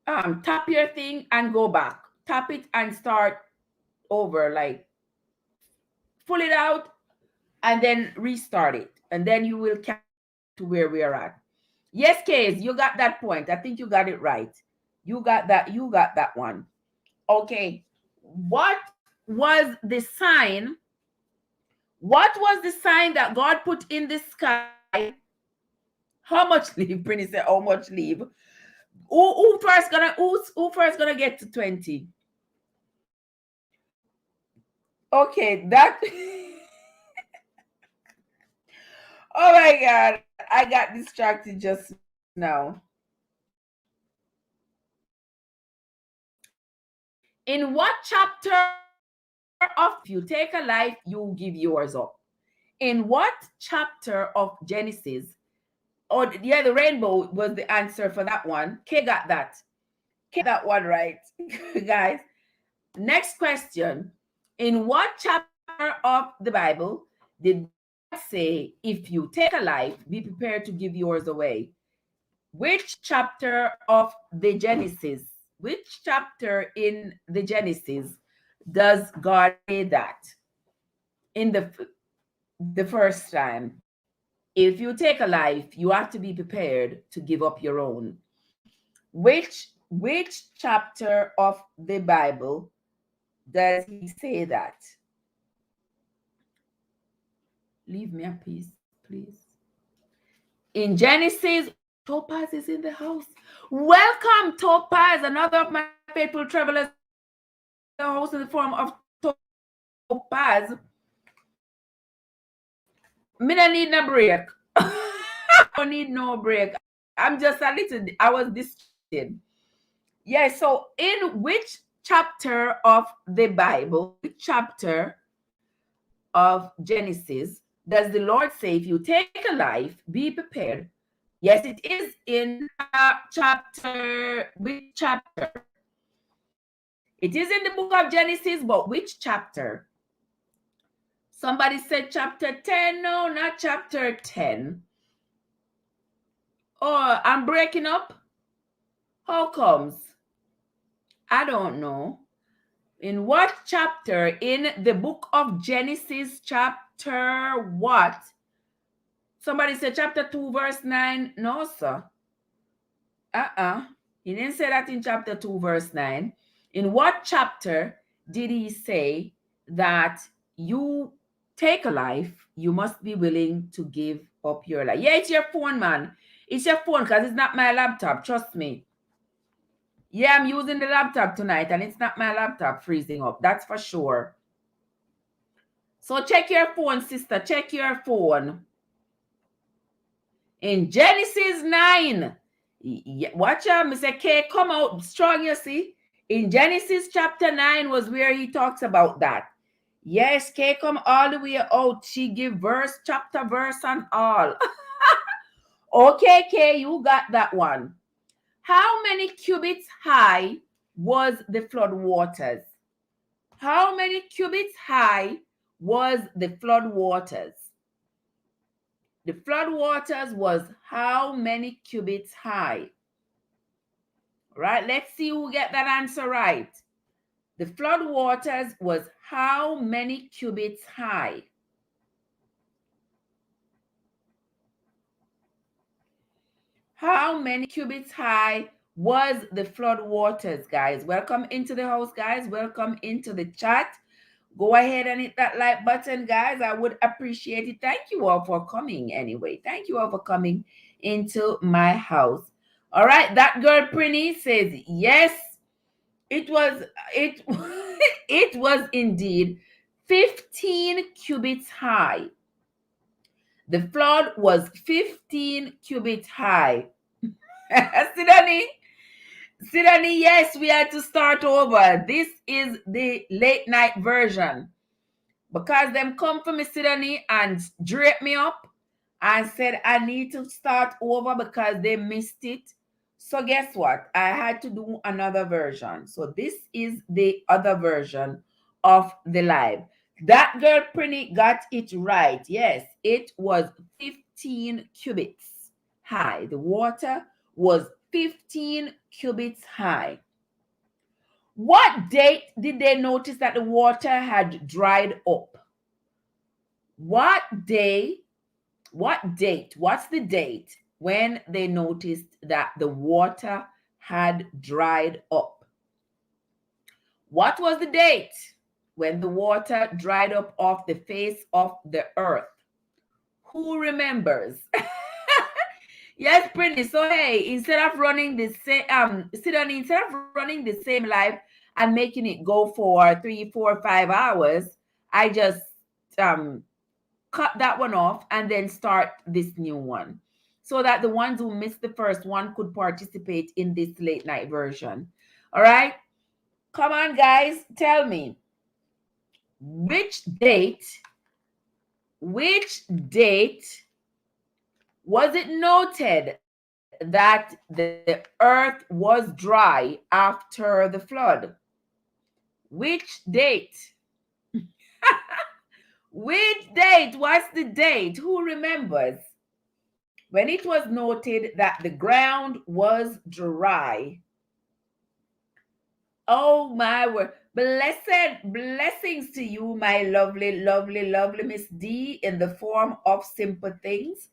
tap your thing and go back. Tap it and start over, like pull it out and then restart it. And then you will catch to where we are at. Yes, Case, you got that point. I think you got it right. You got that one. Okay. What was the sign? What was the sign that God put in the sky? How much leave? Brittany said, how much leave? Who first gonna get to 20? Okay, that oh my God, I got distracted just now. In what chapter of If You Take a Life, You Give Yours Up? In what chapter of Genesis? Oh, yeah, the rainbow was the answer for that one. Kay got that. Kay got that one right, guys. Next question. In what chapter of the Bible did God say, if you take a life, be prepared to give yours away? Which chapter of the Genesis? Which chapter in the Genesis does God say that in the first time? if you take a life, you have to be prepared to give up your own. Which chapter of the Bible does he say that? Leave me a piece, please. In Genesis, Topaz is in the house. Welcome, Topaz, another of my faithful travelers in the house in the form of Topaz. Me don't need no break. I don't need no break. I'm just a little, I was distracted. Yeah, so in which chapter of the Bible, which chapter of Genesis does the Lord say, if you take a life, be prepared? Yes, it is in which chapter? It is in the book of Genesis, but which chapter? Somebody said chapter 10. No, not chapter 10. Oh, I'm breaking up? How comes? I don't know. In what chapter in the book of Genesis, chapter what? Somebody said chapter 2, verse 9. No, sir. He didn't say that in chapter 2, verse 9. In what chapter did he say that you take a life, you must be willing to give up your life? Yeah, it's your phone, man. It's your phone because it's not my laptop. Trust me. Yeah, I'm using the laptop tonight and it's not my laptop freezing up. That's for sure. So check your phone, sister. Check your phone. In Genesis 9, watch out, Mr. K, come out strong, you see. In Genesis chapter 9 was where he talks about that. Yes, K come all the way out. She give verse, chapter, verse, and all. Okay, K, you got that one. How many cubits high was the flood waters? How many cubits high was the flood waters? The flood waters was how many cubits high? Right, let's see who get that answer right. The flood waters was how many cubits high? How many cubits high was the flood waters, guys? Welcome into the house, guys. Welcome into the chat. Go ahead and hit that like button, guys. I would appreciate it. Thank you all for coming anyway. Thank you all for coming into my house. All right, that girl Prinny says, yes, it was it was indeed 15 cubits high. The flood was 15 cubits high. Sidani, yes, we had to start over. This is the late night version. Because them come for me, Sidani, and drape me up and said I need to start over because they missed it. So guess what? I had to do another version. So this is the other version of the live. That girl Prinny got it right. Yes, it was 15 cubits high. The water was 15 cubits high. What date did they notice that the water had dried up? What date, what's the date when they noticed that the water had dried up? What was the date when the water dried up off the face of the earth? Who remembers? Yes, Brittany. So hey, instead of running the same live and making it go for 3, 4, 5 hours, I just cut that one off and then start this new one so that the ones who missed the first one could participate in this late night version. All right, come on, guys, tell me which date was it noted that the earth was dry after the flood? Which date? Which date? What's the date? Who remembers? When it was noted that the ground was dry. Oh my word. Blessings to you, my lovely, lovely, lovely Miss D, in the form of simple things.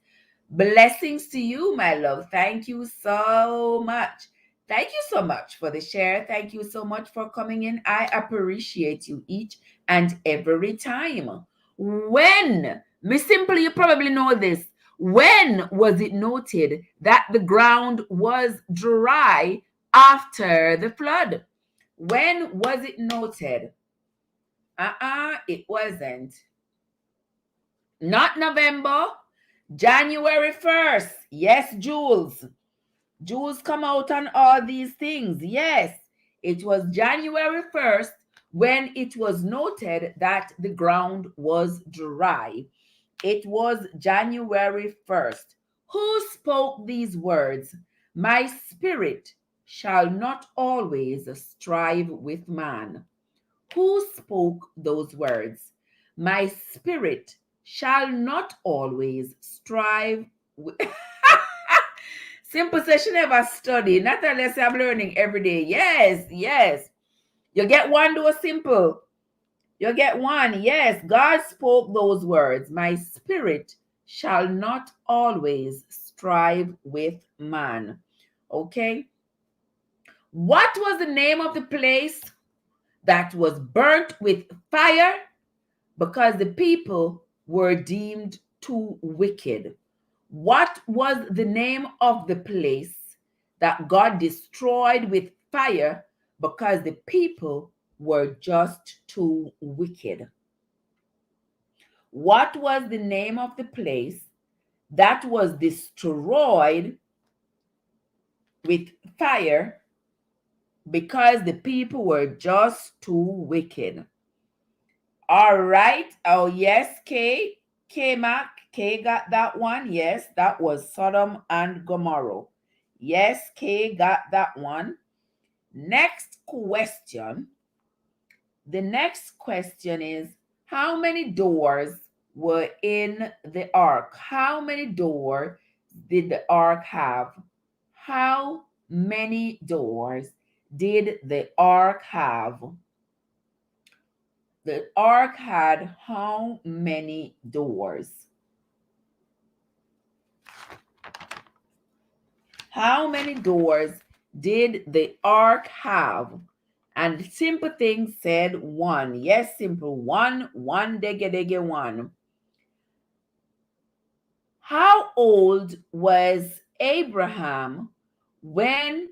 Blessings to you, my love. Thank you so much. Thank you so much for the share. Thank you so much for coming in. I appreciate you each and every time. When, Miss Simple, you probably know this. When was it noted that the ground was dry after the flood? When was it noted? It wasn't. Not November. January 1st. Yes, Jules. Jules come out on all these things. Yes, it was January 1st when it was noted that the ground was dry. It was January 1st. Who spoke these words? My spirit shall not always strive with man. Who spoke those words? My spirit shall not always strive with. Simple says she never study, not unless I'm learning every day. Yes, yes. You get one, do a simple. You get one. Yes, God spoke those words. My spirit shall not always strive with man. Okay. What was the name of the place that was burnt with fire? Because the people were deemed too wicked. What was the name of the place that God destroyed with fire because the people were just too wicked? What was the name of the place that was destroyed with fire because the people were just too wicked? All right. Oh, yes, K. K Mac. K got that one. Yes, that was Sodom and Gomorrah. Yes, K got that one. Next question. The next question is, how many doors were in the ark? How many doors did the ark have? How many doors did the ark have? The ark had how many doors? How many doors did the ark have? And Simple Thing said one. Yes, Simple. One, dege, one. How old was Abraham when...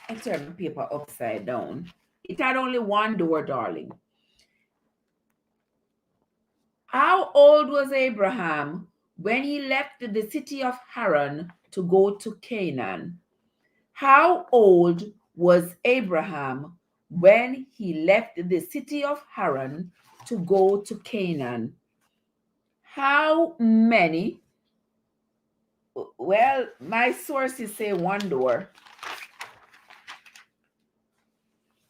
I turned the paper upside down. It had only one door, darling. How old was Abraham when he left the city of Haran to go to Canaan? How old was Abraham when he left the city of Haran to go to Canaan? How many? Well, my sources say one door.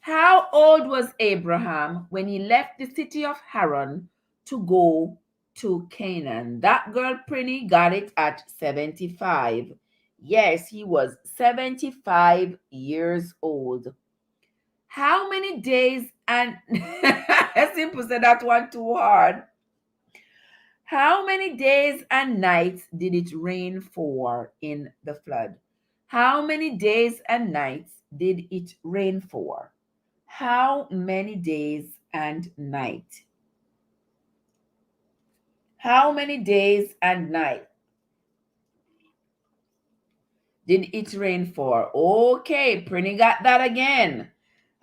How old was Abraham when he left the city of Haran to go to Canaan? That girl Prinny got it at 75. Yes, he was 75 years old. How many days and... Simple said that one too hard. How many days and nights did it rain for in the flood? How many days and nights did it rain for? How many days and nights? How many days and nights did it rain for? Okay, Prinny got that again.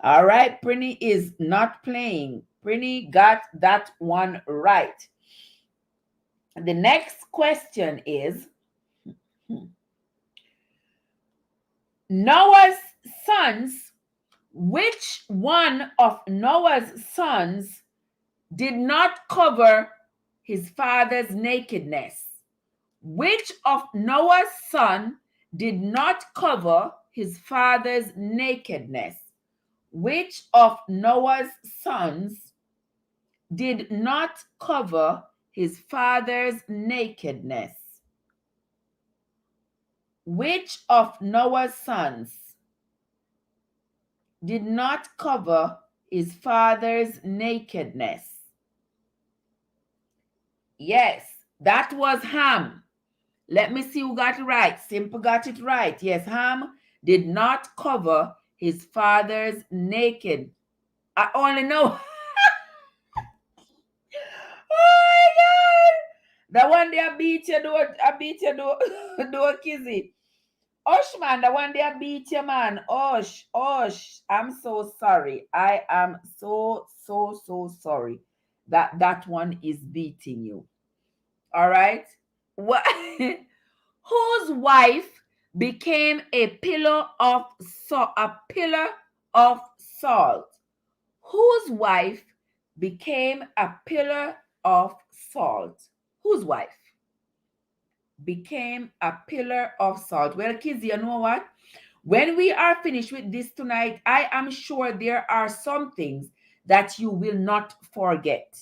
All right, Prinny is not playing. Prinny got that one right. The next question is, Noah's sons, which one of Noah's sons did not cover his father's nakedness? Which of Noah's sons did not cover his father's nakedness? Which of Noah's sons did not cover his father's nakedness? Which of Noah's sons did not cover his father's nakedness? Yes, That was Ham. Let me see who got it right. Simple got it right. Yes, Ham did not cover his father's naked. I only know. Oh my God. The one they beat you, do I beat you, do a kizzy. Osh, man, the one they beat you, man. Osh, Osh. I'm so sorry. I am so sorry that that one is beating you. All right. What? Whose wife became a pillar of salt? Whose wife became a pillar of salt? Whose wife became a pillar of salt? Well, kids, you know what? When we are finished with this tonight, I am sure there are some things that you will not forget.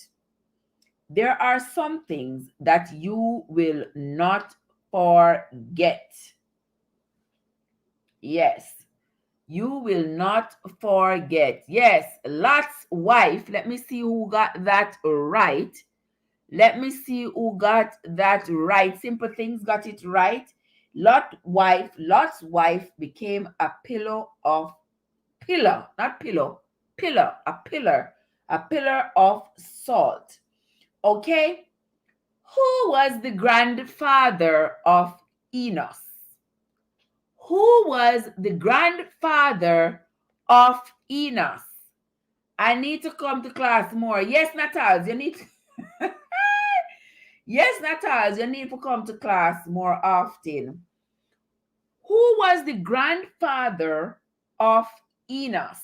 There are some things that you will not forget. Yes, you will not forget. Yes, Lot's wife. Let me see who got that right. Let me see who got that right. Simple Things got it right. Lot's wife became a pillar, not pillow, pillar, a pillar of salt. Okay? Who was the grandfather of Enos? Who was the grandfather of Enos? I need to come to class more. Yes, Natals, you need to... Yes, Natals, you need to come to class more often. Who was the grandfather of Enos?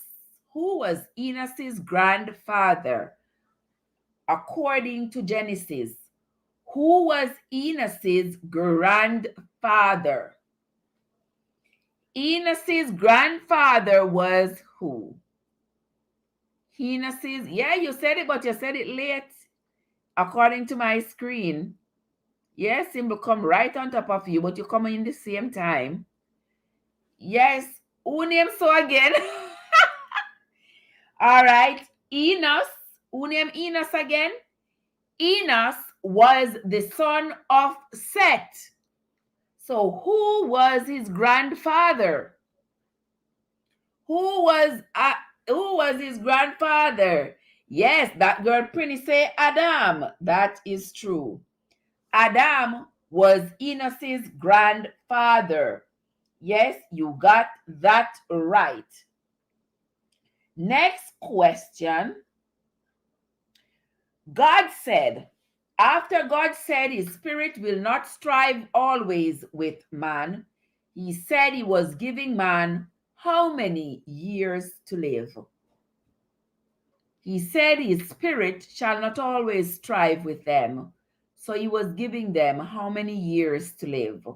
Who was Enos's grandfather? According to Genesis, who was Enos's grandfather? Enos's grandfather was who? Enos's, yeah, you said it, but you said it late. According to my screen. Yes, him will come right on top of you, but you come in the same time. Yes, who name so again? All right, Enos. Who name Enos again? Enos was the son of Seth. So who was his grandfather? Who was his grandfather? Yes, that girl Prinny say Adam. That is true. Adam was Enos's grandfather. Yes, you got that right. Next question. God said, after God said his spirit will not strive always with man, he said he was giving man how many years to live? He said his spirit shall not always strive with them. So he was giving them how many years to live?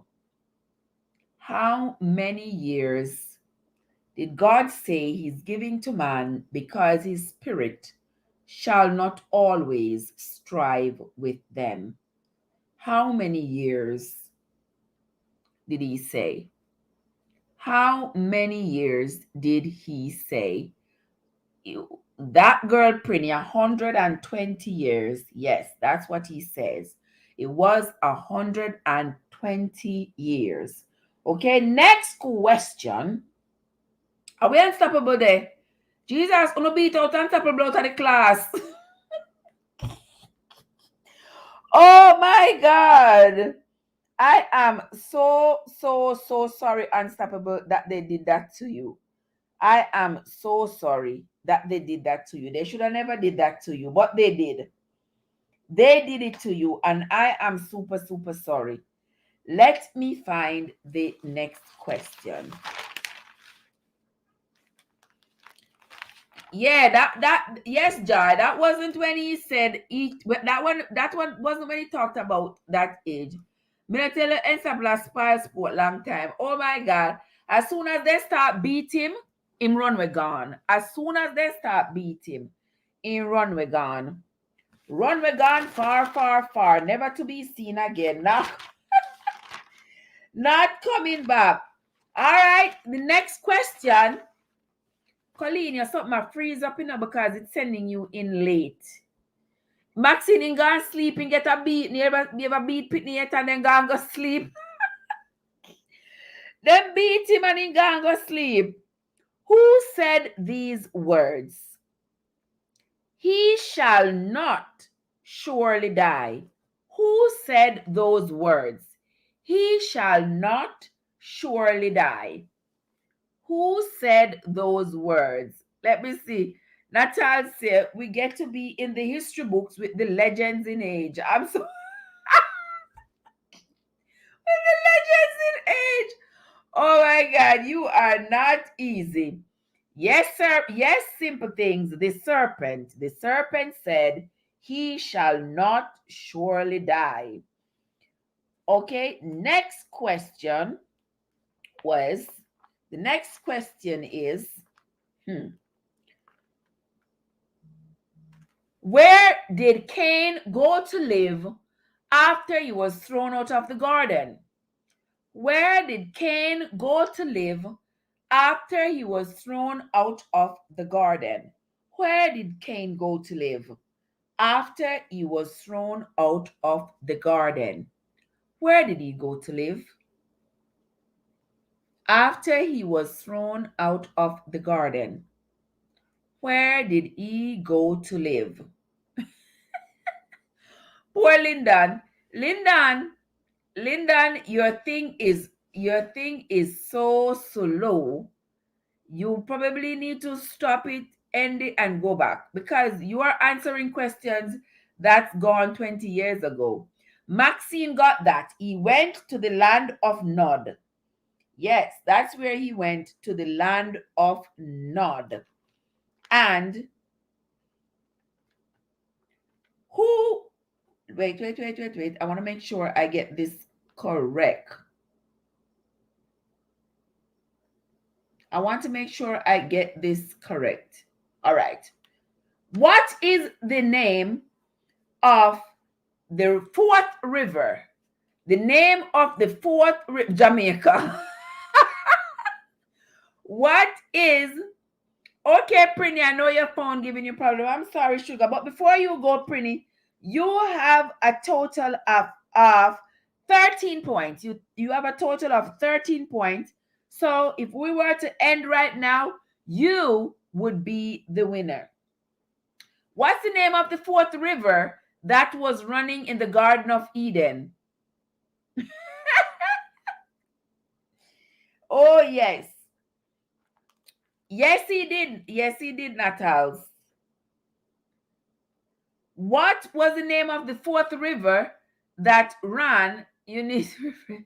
How many years did God say he's giving to man because his spirit shall not always strive with them? How many years did he say? How many years did he say? That girl, Prinny, 120 years. Yes, that's what he says. It was 120 years. Okay, next question. Are we unstoppable there? Jesus, gonna beat out unstoppable out of the class. Oh my God. I am so sorry, Unstoppable, that they did that to you. I am so sorry that they did that to you. They should have never did that to you, but they did. They did it to you, and I am super sorry. Let me find the next question. Yeah, yes, Jai, that wasn't when he said that one wasn't when he talked about that age. Me tell you, Ensabla spoil sport long time. Oh my God. As soon as they start beat him run we gone. As soon as they start beat him run we gone. Run we gone far, never to be seen again. Now, not coming back. All right, the next question. Colleen, you're something I freeze up because it's sending you in late. Maxine in gone sleep and get a beat. You ever beat Pitney yet and then go and go sleep? Then beat him and he go and go sleep. Who said these words? He shall not surely die. Who said those words? He shall not surely die. Who said those words? Let me see. Natal said we get to be in the history books with the legends in age. I'm so with the legends in age. Oh my God, you are not easy. Yes, sir. Yes, simple things. The serpent said, he shall not surely die. Okay, next question was, the next question is, where did Cain go to live after he was thrown out of the garden? Where did Cain go to live after he was thrown out of the garden? Where did Cain go to live after he was thrown out of the garden? Where did he go to live after he was thrown out of the garden? Where did he go to live? Poor Lyndon. Lyndon, your thing is so slow. You probably need to stop it, end it, and go back because you are answering questions that's gone 20 years ago. Maxine got that. He went to the land of Nod. Yes, that's where he went, to the land of Nod. And who, wait. I want to make sure I get this correct. I want to make sure I get this correct. All right. What is the name of the fourth river? The name of the fourth river, Jamaica. What is, okay, Prinny, I know your phone giving you problem. I'm sorry, sugar. But before you go, Prinny, you have a total of 13 points. You have a total of 13 points. So if we were to end right now, you would be the winner. What's the name of the fourth river that was running in the Garden of Eden? Oh, yes. Yes, he did. Yes, he did, Natals. What was the name of the fourth river that ran? You need to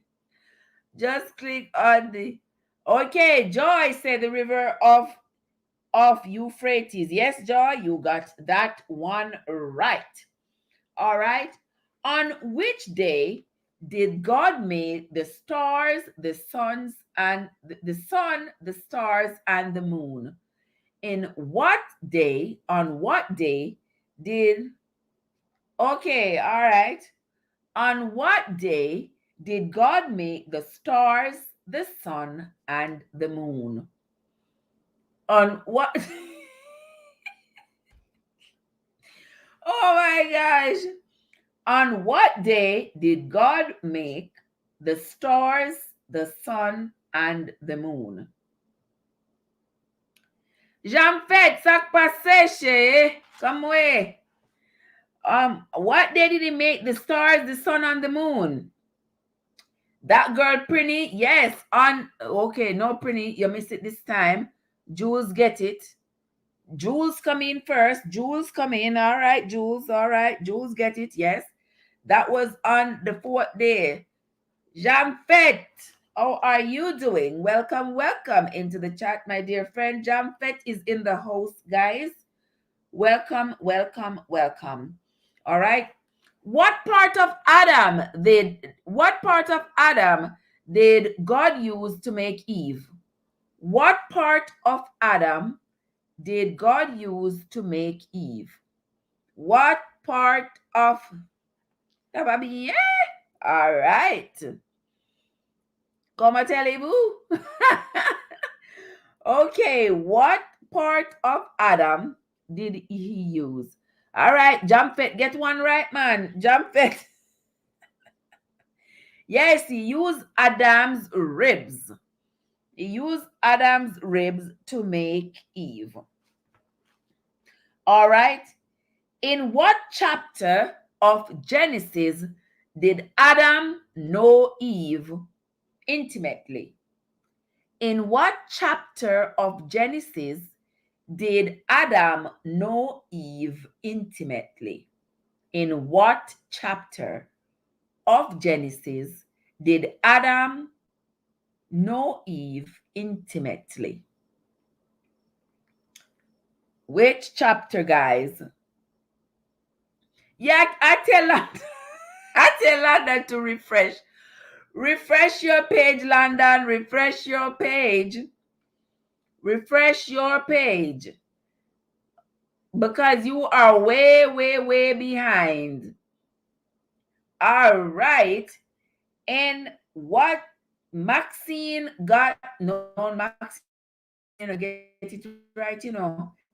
just click on the. Okay, Joy said the river of Euphrates. Yes, Joy, you got that one right. All right. On which day did God make the stars, the suns, and the sun, the stars, and the moon? In what day? On what day did? Okay, all right. On what day did God make the stars, the sun, and the moon? On what? Oh my gosh. On what day did God make the stars, the sun, and the moon? Jean-Fed, sak passé, come away. What day did he make the stars, the sun, and the moon? That girl Prinny, yes, on, okay, no Prinny, you missed it this time. Jules get it. Jules come in first. Jules come in. All right, Jules. All right. Jules get it. Yes. That was on the fourth day. Jamfet, how are you doing? Welcome into the chat, my dear friend. Jamfet is in the house, guys. Welcome. All right. What part of Adam did God use to make Eve? What part of Adam did God use to make Eve? What part of all right. Como tell Okay, what part of Adam did he use? All right, Japheth, get one right, man. Japheth. Yes, he used Adam's ribs. He used Adam's ribs to make Eve. All right. In what chapter of Genesis did Adam know Eve intimately? In what chapter of Genesis did Adam know Eve intimately? In what chapter of Genesis did Adam know Eve intimately? Which chapter, guys? Yeah, I tell that. I tell London to refresh. Refresh your page, London. Refresh your page. Refresh your page. Because you are way, way, way behind. All right. And what Maxine got, no, Maxine, get it right,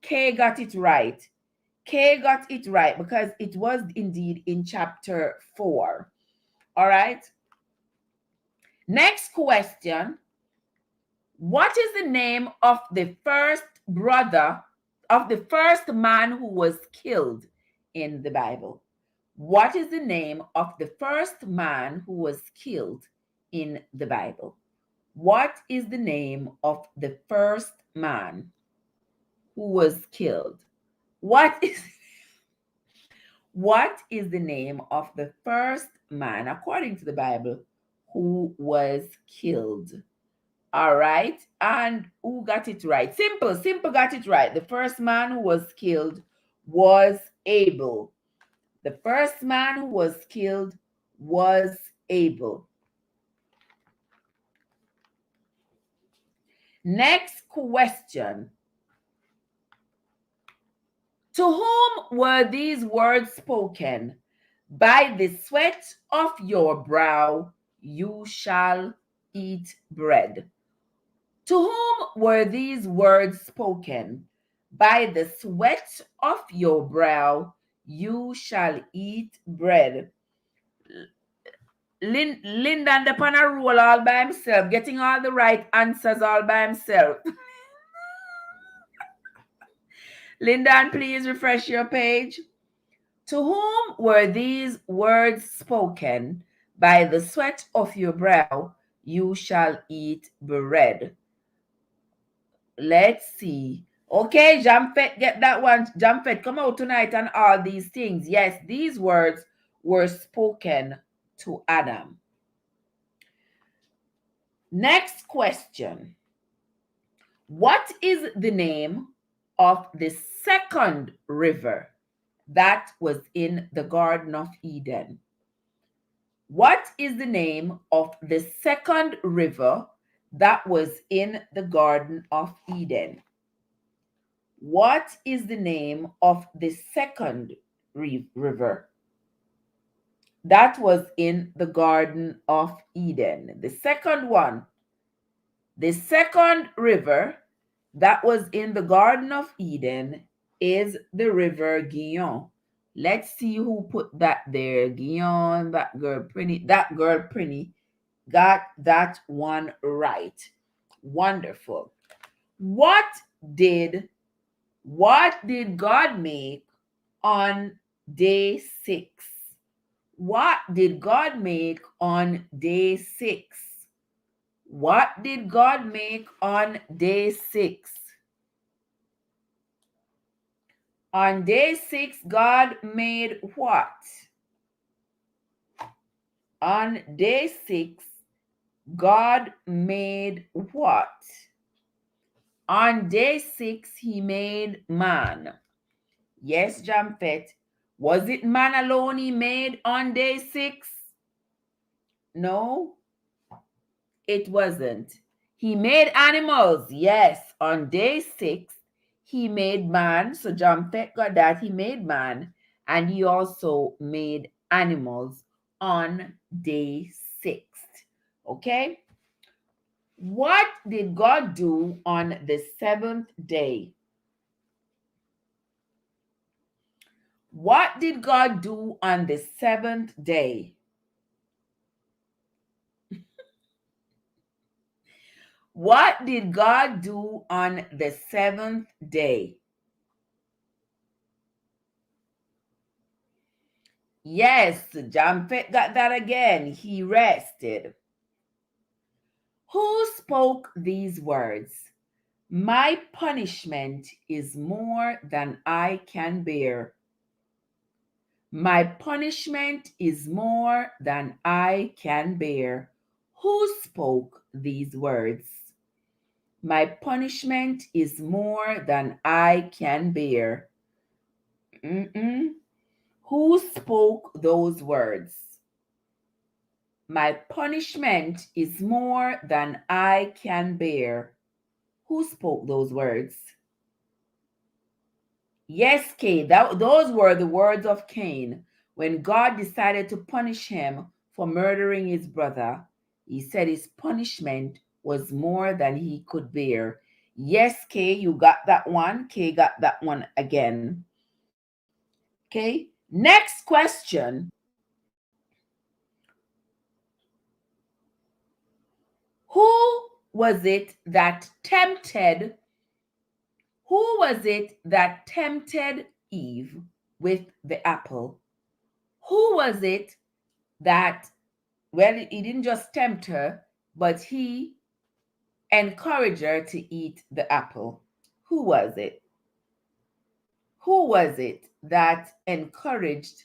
Kay got it right. Kay got it right because it was indeed in chapter 4. All right. Next question. What is the name of the first brother of the first man who was killed in the Bible? What is the name of the first man who was killed in the Bible? What is the name of the first man who was killed? What is the name of the first man, according to the Bible, who was killed? All right. And who got it right? Simple got it right. The first man who was killed was Abel. The first man who was killed was Abel. Next question. To whom were these words spoken? By the sweat of your brow you shall eat bread. To whom were these words spoken? By the sweat of your brow you shall eat bread. Lyndon upon a roll all by himself, getting all the right answers all by himself. Lyndon, please refresh your page. To whom were these words spoken? By the sweat of your brow you shall eat bread. Let's see. Okay, Japheth, get that one. Japheth, come out tonight and all these things. Yes, these words were spoken to Adam. Next question. What is the name of the second river that was in the Garden of Eden? What is the name of the second river that was in the Garden of Eden? What is the name of the second river that was in the Garden of Eden? The second one. The second river that was in the Garden of Eden is the river Gihon. Let's see who put that there. Gihon, that girl Prinny got that one right. Wonderful. What did God make on day 6? What did God make on day 6? What did God make on day 6? On day 6, God made what? On day 6, God made what? On day 6, he made man. Yes, Japheth. Was it man alone he made on day 6? No, it wasn't. He made animals. Yes, on day 6, he made man. So Japheth got that. He made man. And he also made animals on day 6. Okay? What did God do on the 7th day? What did God do on the seventh day? What did God do on the seventh day? Yes, Japheth got that again. He rested. Who spoke these words? My punishment is more than I can bear. My punishment is more than I can bear. Who spoke these words? My punishment is more than I can bear. Who spoke those words? My punishment is more than I can bear. Who spoke those words? Yes, Cain. Those were the words of Cain. When God decided to punish him for murdering his brother, he said his punishment was more than he could bear. Yes, Kay, you got that one. Kay got that one again. Okay. Next question. Who was it that tempted? Who was it that tempted Eve with the apple? Who was it that, well, he didn't just tempt her, but he encouraged her to eat the apple? Who was it? Who was it that encouraged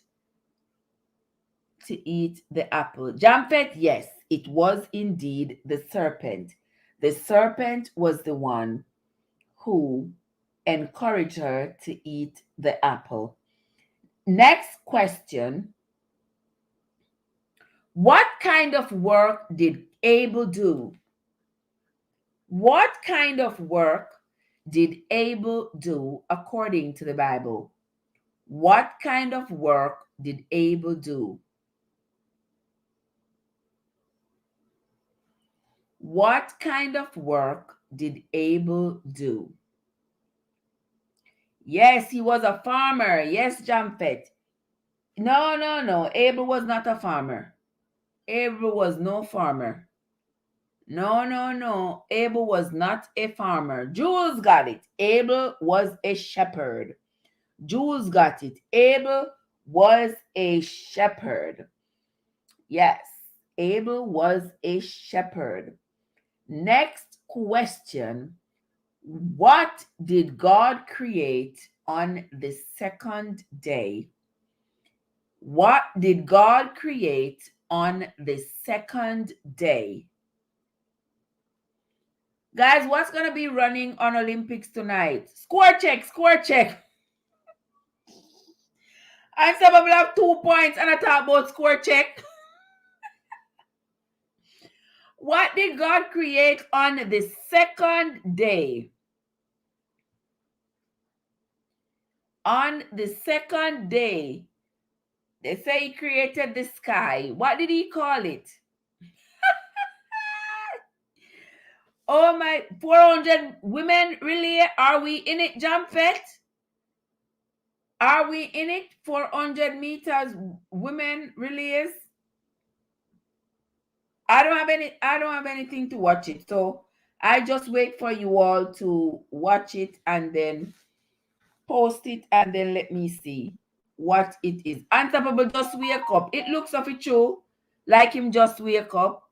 to eat the apple? Japheth, yes, it was indeed the serpent. The serpent was the one who encouraged her to eat the apple. Next question. What kind of work did Abel do? What kind of work did Abel do according to the Bible? What kind of work did Abel do? What kind of work did Abel do? Yes, he was a farmer. Yes, Japheth. No. Abel was not a farmer. Abel was no farmer. No. Abel was not a farmer. Jules got it. Abel was a shepherd. Jules got it. Abel was a shepherd. Yes, Abel was a shepherd. Next question. What did God create on the second day? What did God create on the second day? Guys, what's going to be running on Olympics tonight? Score check, score check. And some people have 2 points and I talk about score check. What did God create on the second day? On the second day, they say he created the sky. What did he call it? Oh my, 400 women relay. Are we in it, Japheth? Are we in it? 400 meters women relays. I don't have anything to watch it. So I just wait for you all to watch it and then post it and then let me see what it is. Unstoppable just wake up. It looks of it true, like him just wake up.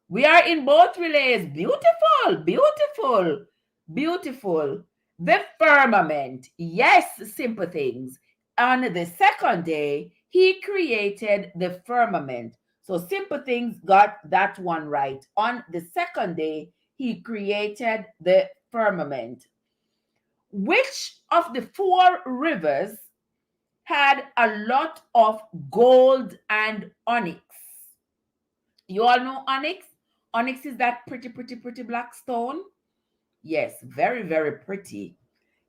We are in both relays. Beautiful, beautiful, beautiful. The firmament. Yes, simple things. On the second day, he created the firmament. So simple things got that one right. On the second day, he created the firmament. Which of the 4 rivers had a lot of gold and onyx? You all know onyx? Onyx is that pretty black stone. Yes, very pretty.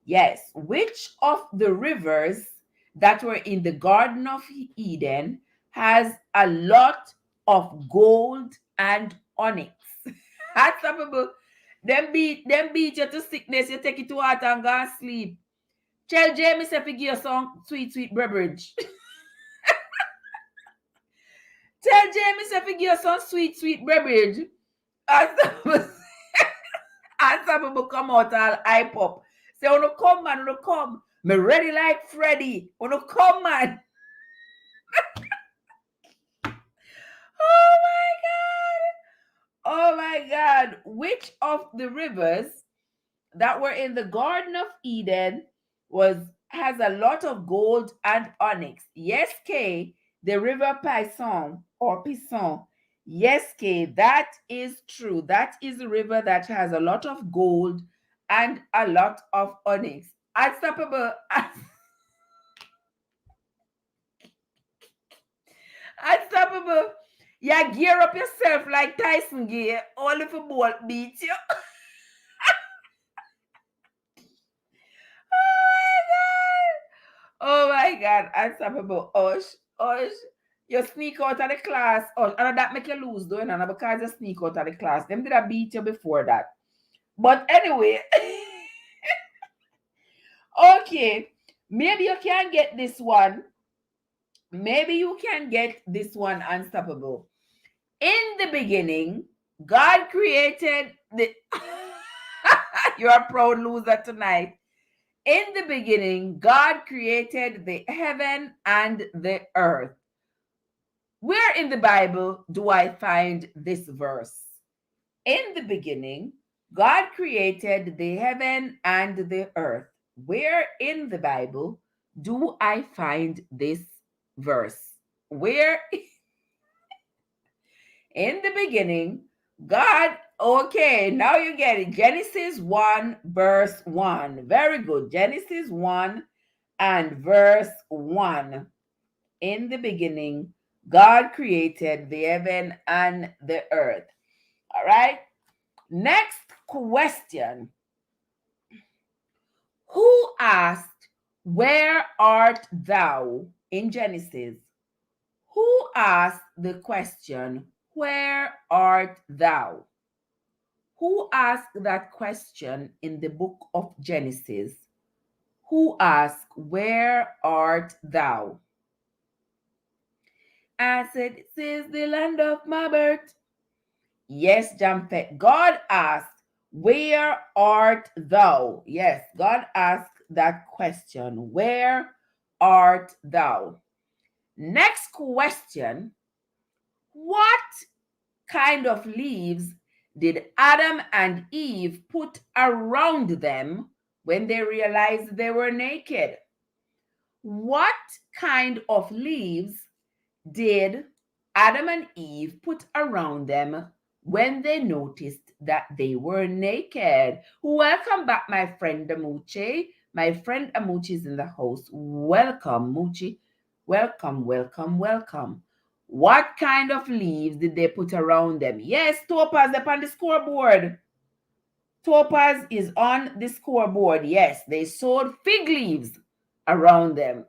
Yes. Which of the rivers that were in the Garden of Eden has a lot of gold and onyx? That's some people, them beat you to sickness, you take it to water and go and sleep. Tell Jamie if he give you some sweet, sweet beverage. Tell Jamie if he give you some sweet, sweet beverage. And some people come out all hype up. Say, wanna come, man, wanna come. Me ready like Freddy. Wanna come, man. Oh my God. Oh my God. Which of the rivers that were in the Garden of Eden has a lot of gold and onyx? Yes, K, the river Pison or Pison. Yes, K, that is true. That is a river that has a lot of gold and a lot of onyx. Unstoppable. Unstoppable. Yeah, gear up yourself like Tyson gear. Only for ball beat you. Oh my God, unstoppable. Osh, Osh. You sneak out of the class. Oh, and that make you lose, though, and because you sneak out of the class. Them did I beat you before that. But anyway, okay. Maybe you can get this one. Maybe you can get this one unstoppable. In the beginning, God created the. You're a proud loser tonight. In the beginning, God created the heaven and the earth. Where in the Bible do I find this verse? In the beginning, God created the heaven and the earth. Where in the Bible do I find this verse? Where in the beginning, God, okay, now you get it. Genesis 1, verse 1. Very good. Genesis 1 and verse 1. In the beginning, God created the heaven and the earth. All right. Next question. Who asked, "Where art thou?" in Genesis? Who asked the question, "Where art thou?" Who asked that question in the book of Genesis? Who asked, "Where art thou?" I said, "This is the land of my birth." Yes, Jampet. God asked, "Where art thou?" Yes, God asked that question. Where art thou? Next question. What kind of leaves did Adam and Eve put around them when they realized they were naked? What kind of leaves did Adam and Eve put around them when they noticed that they were naked? Welcome back, my friend Amuche. My friend Amuche is in the house. Welcome, Muchi. Welcome, welcome, welcome. What kind of leaves did they put around them? Yes, Topaz up on the scoreboard. Topaz is on the scoreboard. Yes, they sewed fig leaves around them.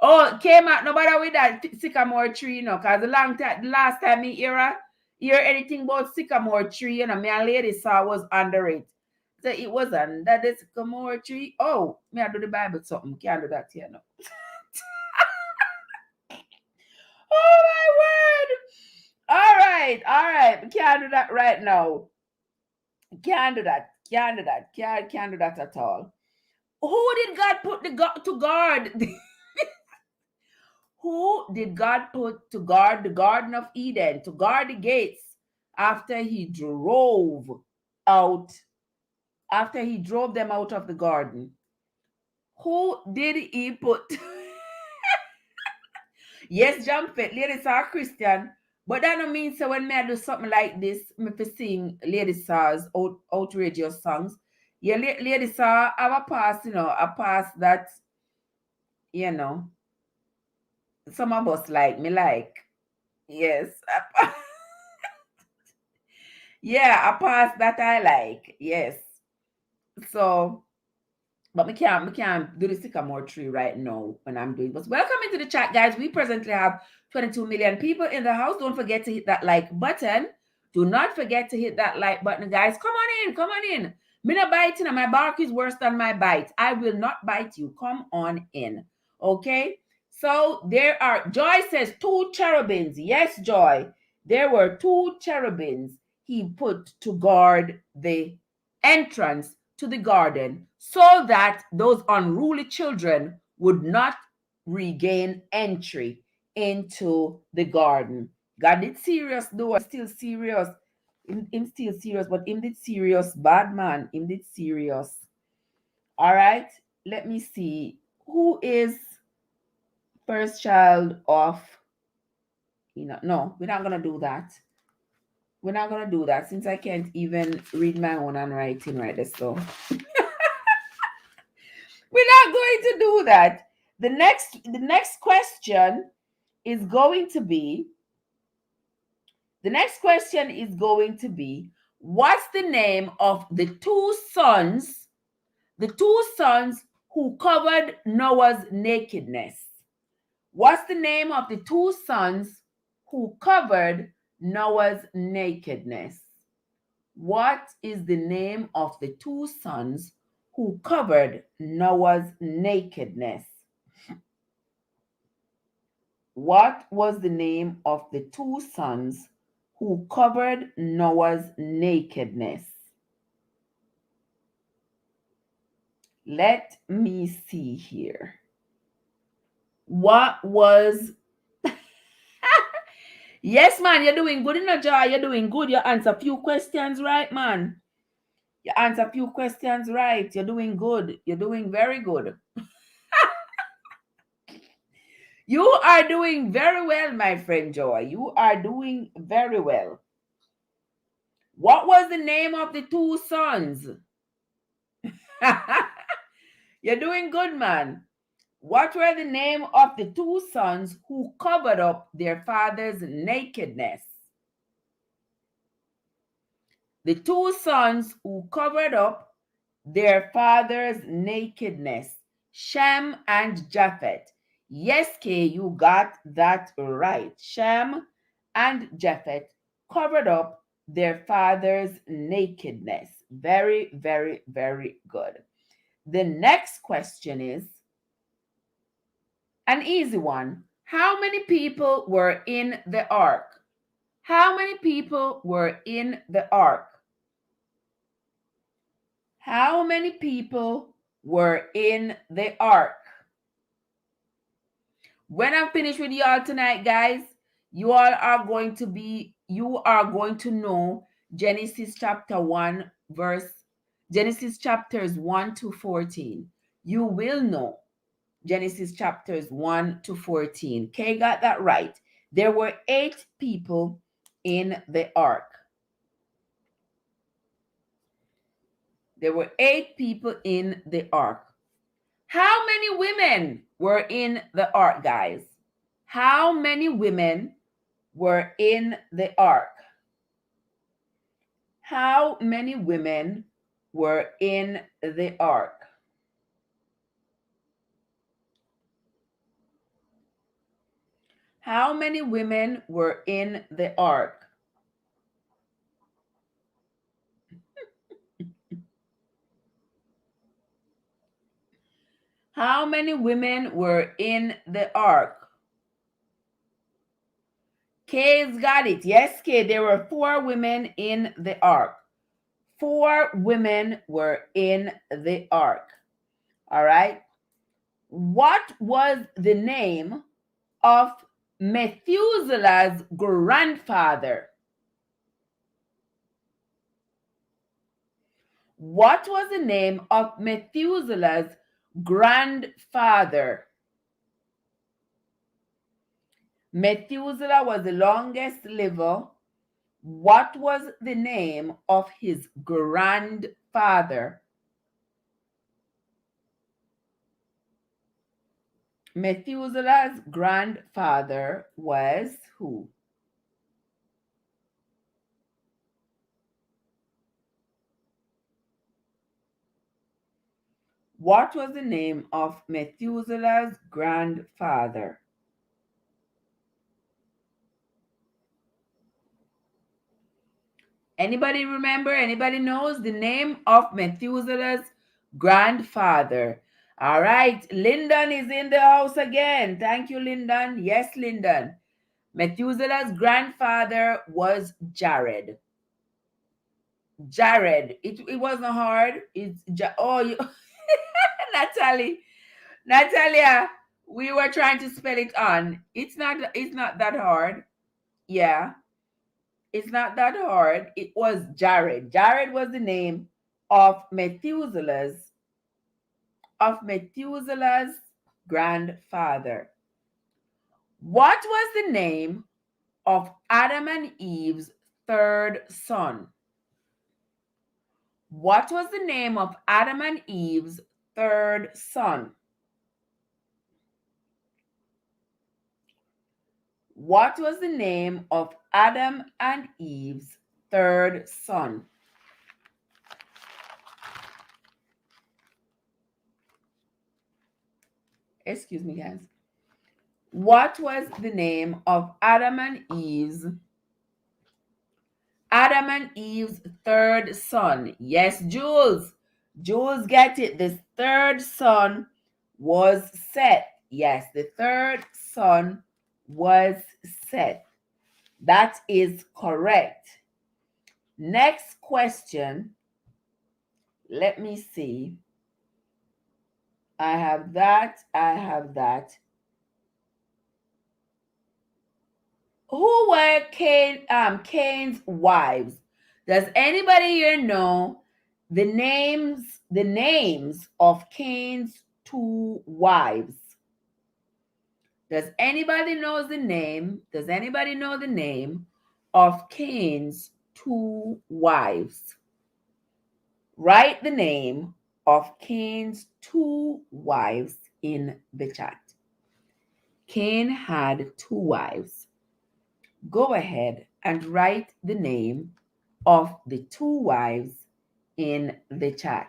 Oh, came out nobody with that sycamore tree, because the last time me hear anything about sycamore tree, me and lady saw was under it. So it was under the sycamore tree. Oh, me I do the Bible something. Can't do that here, no. Oh my word. All right. We can't do that right now. Can't do that. Can't do that. Can't do that at all. Who did God put to guard? Who did God put to guard the Garden of Eden, to guard the gates after he drove them out of the garden? Who did he put? Yes, jump it. Ladies are Christian. But that don't mean so when me I do something like this, me fi sing Lady Saw's outrageous songs. Yeah, Lady Saw have a past, a past that, some of us like me like. Yes. Yeah, a past that I like. Yes. So, but we can't do the sycamore tree right now when I'm doing this. Welcome into the chat, guys. We presently have 22 million people in the house. Don't forget to hit that like button. Do not forget to hit that like button, guys. Come on in. Come on in. Me not biting, and my bark is worse than my bite. I will not bite you. Come on in. Okay? So there are, Joy says, two cherubims. Yes, Joy. There were two cherubims he put to guard the entrance to the garden so that those unruly children would not regain entry into the garden. God did serious though, still serious. Him still serious, but him did serious, bad man. Him did serious. All right, let me see. Who is first child of, no, we're not gonna do that. We're not gonna do that since I can't even read my own handwriting right there. So we're not going to do that. The next question is going to be what's the name of the two sons who covered Noah's nakedness? What's the name of the two sons who covered Noah's nakedness? What is the name of the two sons who covered Noah's nakedness? What was the name of the two sons who covered Noah's nakedness? Let me see here. What was Yes, man, you're doing good in a jar. You're doing good. You answer a few questions right, man. You answer a few questions right. You're doing good. You're doing very good. You are doing very well, my friend Joy. You are doing very well. What was the name of the two sons? You're doing good, man. What were the name of the two sons who covered up their father's nakedness? The two sons who covered up their father's nakedness, Shem and Japheth. Yes, Kay, you got that right. Shem and Japheth covered up their father's nakedness. Very, very, very good. The next question is an easy one. How many people were in the ark? How many people were in the ark? How many people were in the ark? When I'm finished with y'all tonight, guys, you are going to know Genesis chapter 1 verse Genesis chapters 1 to 14. You will know Genesis chapters 1 to 14. Kay got that right. There were 8 people in the ark. There were 8 people in the ark. How many women were in the ark, guys? How many women were in the ark? How many women were in the ark? How many women were in the ark? How many women were in the ark? Kay's got it. Yes, Kay, there were 4 women in the ark. 4 women were in the ark. All right. What was the name of Methuselah's grandfather? What was the name of Methuselah's grandfather? Methuselah was the longest liver. What was the name of his grandfather? Methuselah's grandfather was who? What was the name of Methuselah's grandfather? Anybody remember? Anybody knows the name of Methuselah's grandfather? All right, Lyndon is in the house again. Thank you, Lyndon. Yes, Lyndon. Methuselah's grandfather was Jared. Jared. It wasn't hard. Oh, you Natalie. Natalia, we were trying to spell it on. It's not that hard. Yeah. It's not that hard. It was Jared. Jared was the name of Methuselah's grandfather. What was the name of Adam and Eve's third son? What was the name of Adam and Eve's third son? What was the name of Adam and Eve's third son? Excuse me, guys. What was the name of Adam and Eve's third son? Yes, Jules. Jules, get it. The third son was Seth. Yes, the third son was Seth. That is correct. Next question. Let me see. I have that. Who were Cain's wives? Does anybody here know the names of Cain's two wives? Does anybody know the name? Does anybody know the name of Cain's two wives? Write the name of Cain's two wives in the chat. Cain had two wives. Go ahead and write the name of the two wives in the chat.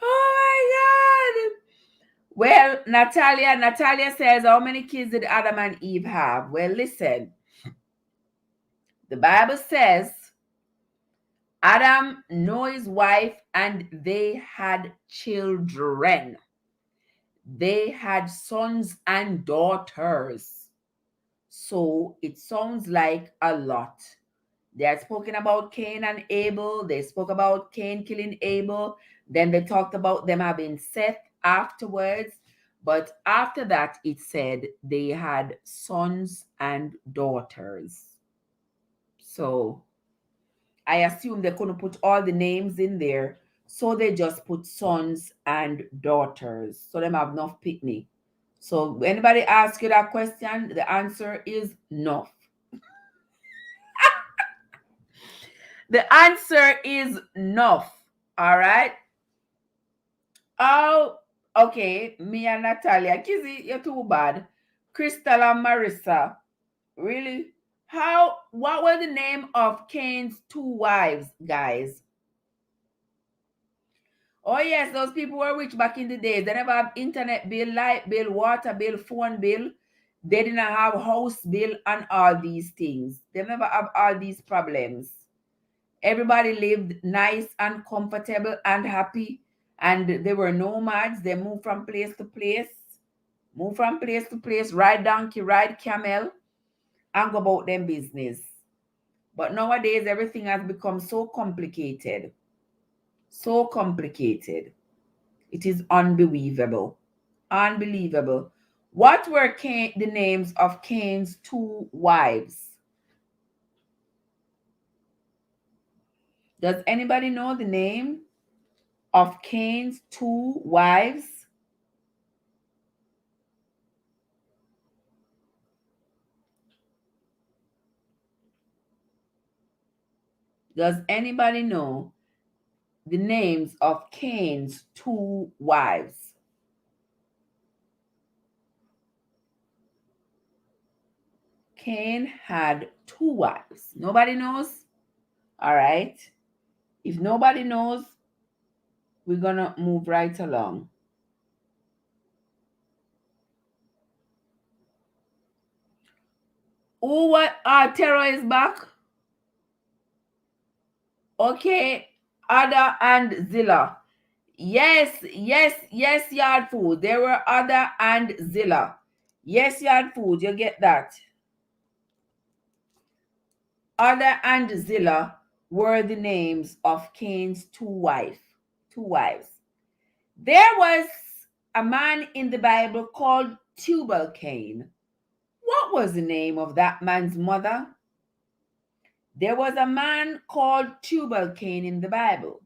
Oh my God. Well, Natalia says, how many kids did Adam and Eve have? Well, listen. The Bible says Adam knew his wife and they had children. They had sons and daughters. So it sounds like a lot. They had spoken about Cain and Abel. They spoke about Cain killing Abel. Then they talked about them having Seth afterwards. But after that, it said they had sons and daughters. So I assume they couldn't put all the names in there. So they just put sons and daughters. So them have enough picnic. So anybody ask you that question, the answer is no. The answer is no. All right. Oh, okay. Me and Natalia. Kizzy, you're too bad. Crystal and Marissa. Really? What were the name of Cain's two wives, guys? Oh, yes, those people were rich back in the days. They never have internet bill, light bill, water bill, phone bill. They didn't have house bill and all these things. They never have all these problems. Everybody lived nice and comfortable and happy. And they were nomads. They moved from place to place. Ride donkey, ride camel, and go about them business. But nowadays, everything has become so complicated. So complicated. It is unbelievable. Unbelievable. What were the names of Cain's two wives? Does anybody know the name of Cain's two wives? Does anybody know the names of Cain's two wives? Cain had two wives. Nobody knows? All right. If nobody knows, we're going to move right along. Who what? Terror is back. Okay. Ada and Zilla. Yes, yes, yes, Yard Food. There were Ada and Zilla. Yes, Yard Food. You get that. Ada and Zillah were the names of Cain's two wives. There was a man in the Bible called Tubal Cain. What was the name of that man's mother? There was a man called Tubal Cain in the Bible.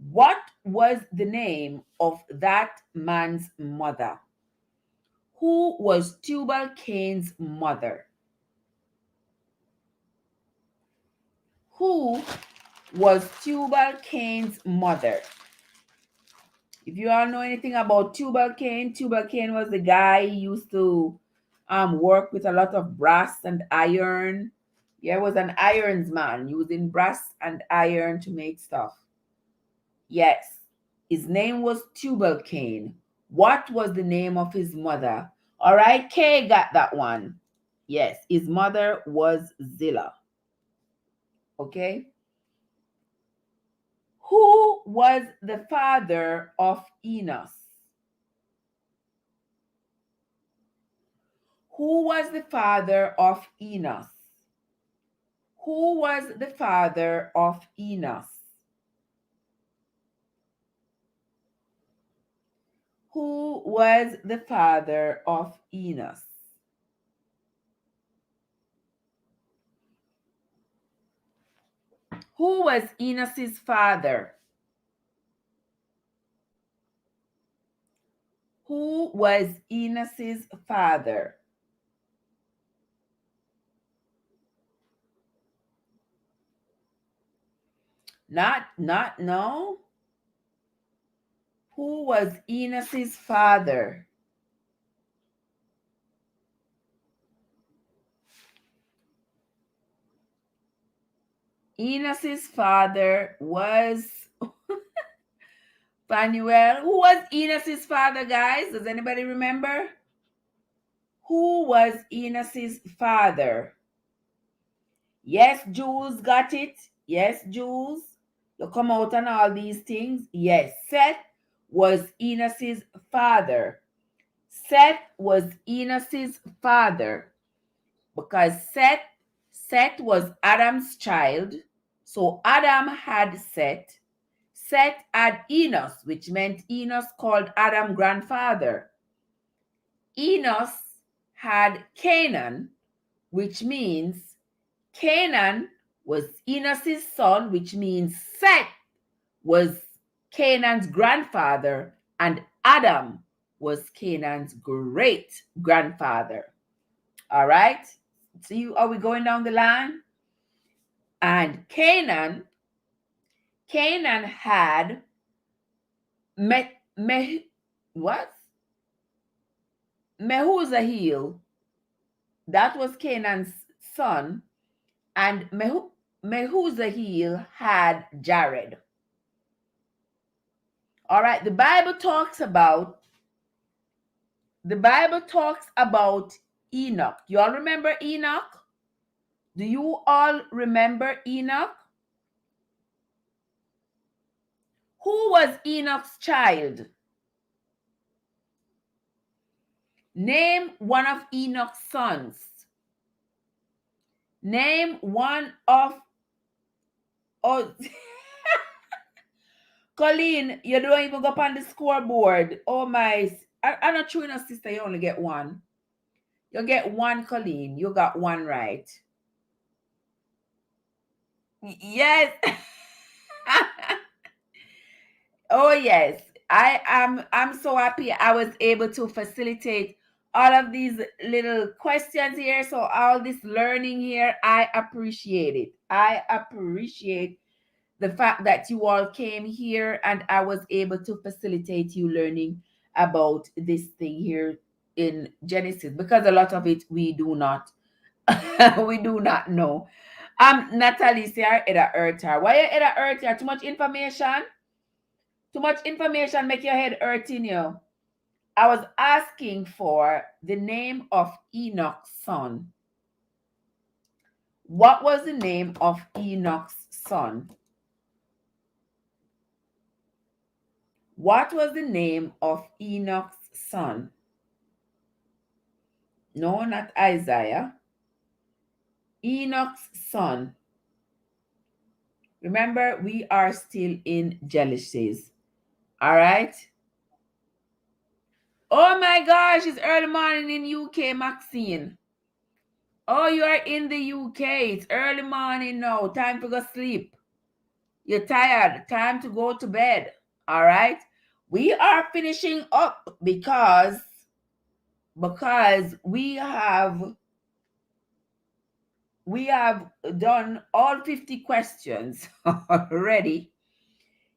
What was the name of that man's mother? Who was Tubal Cain's mother? Who was Tubal Cain's mother? If you all know anything about Tubal Cain was the guy who used to work with a lot of brass and iron. Yeah, he was an irons man using brass and iron to make stuff. Yes, his name was Tubal Cain. What was the name of his mother? All right, Kay got that one. Yes, his mother was Zillah. Okay. Who was the father of Enos? Who was the father of Enos? Who was the father of Enos? Who was the father of Enos? Who was Enos's father? Who was Enos's father? No. Who was Enos's father? Enos's father was Phanuel. Who was Enos's father, guys? Does anybody remember? Who was Enos's father? Yes, Jules got it. Yes, Jules. You come out on all these things. Yes, Seth was Enos's father. Seth was Enos's father because Seth was Adam's child. So Adam had Seth. Seth had Enos, which meant Enos called Adam grandfather. Enos had Canaan, which means Canaan was Enos's son, which means Seth was Canaan's grandfather, and Adam was Canaan's great grandfather. All right. See, are we going down the line? And Canaan had what? Mehuzahil. That was Canaan's son, and Mehuzahil had Jared. All right, the Bible talks about Enoch. You all remember Enoch? Do you all remember Enoch? Who was Enoch's child? Name one of Enoch's sons. Name one of Colleen, you don't even go up on the scoreboard. Oh my, I'm not true enough, sister. You only get one. You get one, Colleen. You got one right. Yes. Oh yes. I'm so happy I was able to facilitate all of these little questions here. So all this learning here, I appreciate it. I appreciate the fact that you all came here and I was able to facilitate you learning about this thing here in Genesis, because a lot of it we do not we do not know. Natalie, say at a earth here. Why you at a earth here? Too much information? Too much information make your head hurting you. I was asking for the name of Enoch's son. What was the name of Enoch's son? What was the name of Enoch's son? No, not Isaiah. Enoch's son. Remember, we are still in Genesis. All right. Oh my gosh, it's early morning in UK, Maxine. Oh, you are in the UK. It's early morning now. Time to go sleep. You're tired. Time to go to bed. All right. We are finishing up because we have done all 50 questions already.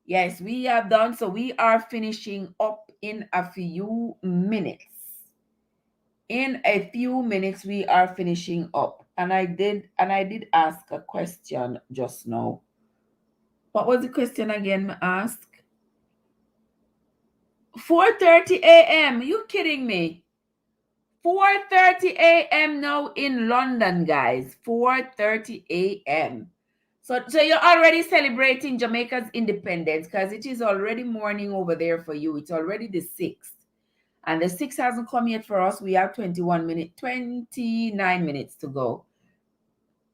Yes, we have done. So we are finishing up in a few minutes. In a few minutes, we are finishing up. And I did ask a question just now. What was the question again, ask? 4:30 a.m. You kidding me? 4:30 a.m. now in London, guys. 4:30 a.m. So you're already celebrating Jamaica's independence because it is already morning over there for you. It's already the 6th. And the 6th hasn't come yet for us. We have 29 minutes to go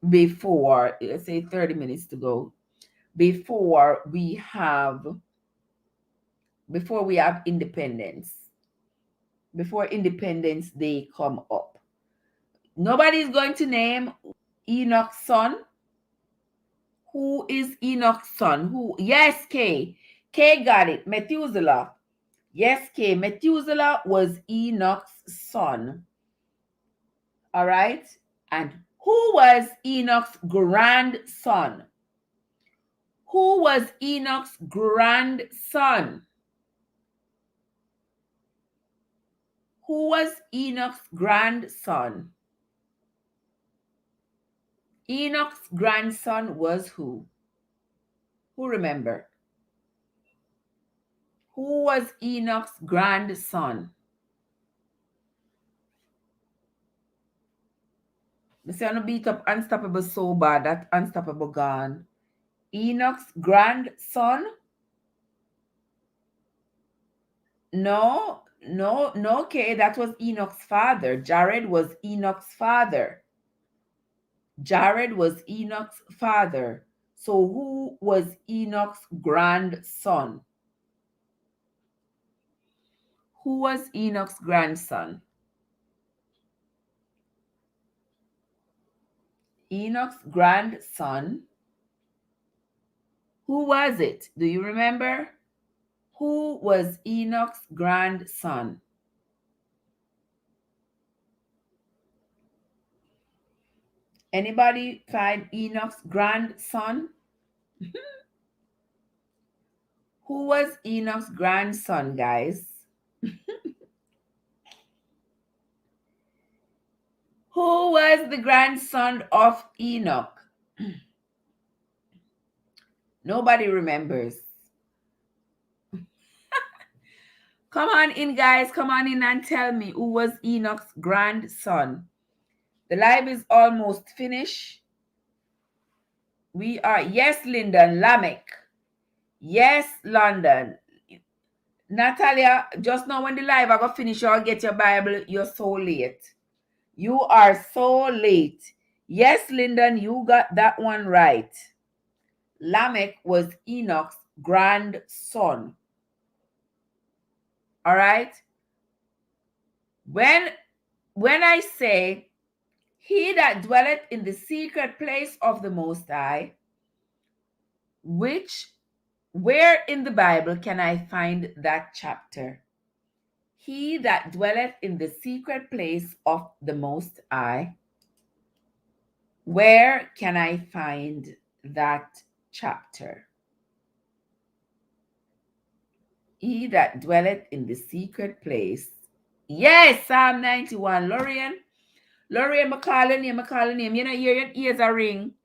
before, let's say 30 minutes to go before we have independence. Before Independence Day come up. Nobody's going to name Enoch's son. Who is Enoch's son? Who? Yes, K. K got it. Methuselah. Yes, K. Methuselah was Enoch's son. All right. And who was Enoch's grandson? Who was Enoch's grandson? Who was Enoch's grandson? Enoch's grandson was who? Who remember? Who was Enoch's grandson? I say I no beat up Unstoppable so bad that Unstoppable gone. Enoch's grandson? No, okay, that was Enoch's father. Jared was Enoch's father. Jared was Enoch's father. So who was Enoch's grandson? Who was Enoch's grandson? Enoch's grandson. Who was it? Do you remember? Who was Enoch's grandson? Anybody find Enoch's grandson? Who was Enoch's grandson, guys? Who was the grandson of Enoch? Nobody remembers. Come on in, guys. Come on in and tell me who was Enoch's grandson. The live is almost finished. We are, yes, Lyndon, Lamech. Yes, London. Natalia, just now when the live I go finish, you'll get your Bible. You're so late. You are so late. Yes, Lyndon, you got that one right. Lamech was Enoch's grandson. All right. When I say he that dwelleth in the secret place of the Most High, where in the Bible can I find that chapter? He that dwelleth in the secret place of the Most High. Where can I find that chapter? He that dwelleth in the secret place. Yes, Psalm 91. Lorian, I call your name. You know, your ears are ring.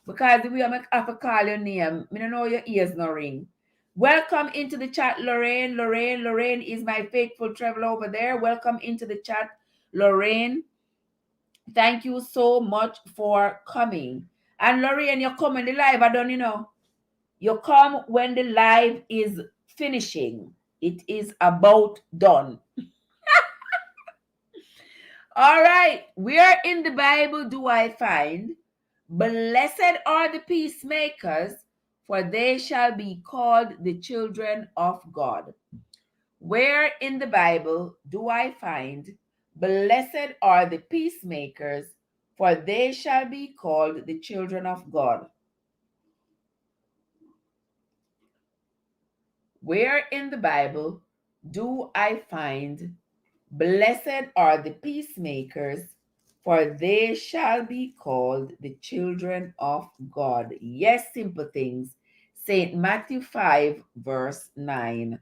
Because we have to call your name. I don't know your ears no ring. Welcome into the chat, Lorraine. Lorraine is my faithful traveler over there. Welcome into the chat, Lorraine. Thank you so much for coming. And Lorian, you're coming the live. I don't you come when the live is finishing. It is about done. All right. Where in the Bible do I find, blessed are the peacemakers, for they shall be called the children of God? Where in the Bible do I find, blessed are the peacemakers, for they shall be called the children of God? Where in the Bible do I find, blessed are the peacemakers, for they shall be called the children of God? Yes, simple things. St. Matthew 5, verse 9.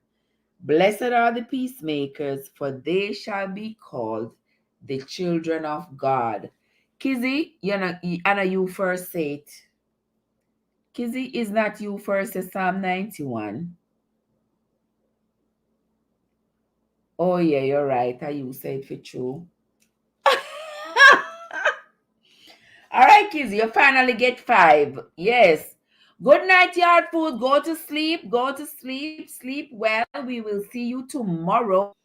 Blessed are the peacemakers, for they shall be called the children of God. Kizzy, Anna, you first say it. Kizzy, is not you first say Psalm 91? Oh, yeah, you're right. You said for true. All right, kids, you finally get 5. Yes. Good night, Yard Food. Go to sleep. Go to sleep. Sleep well. We will see you tomorrow.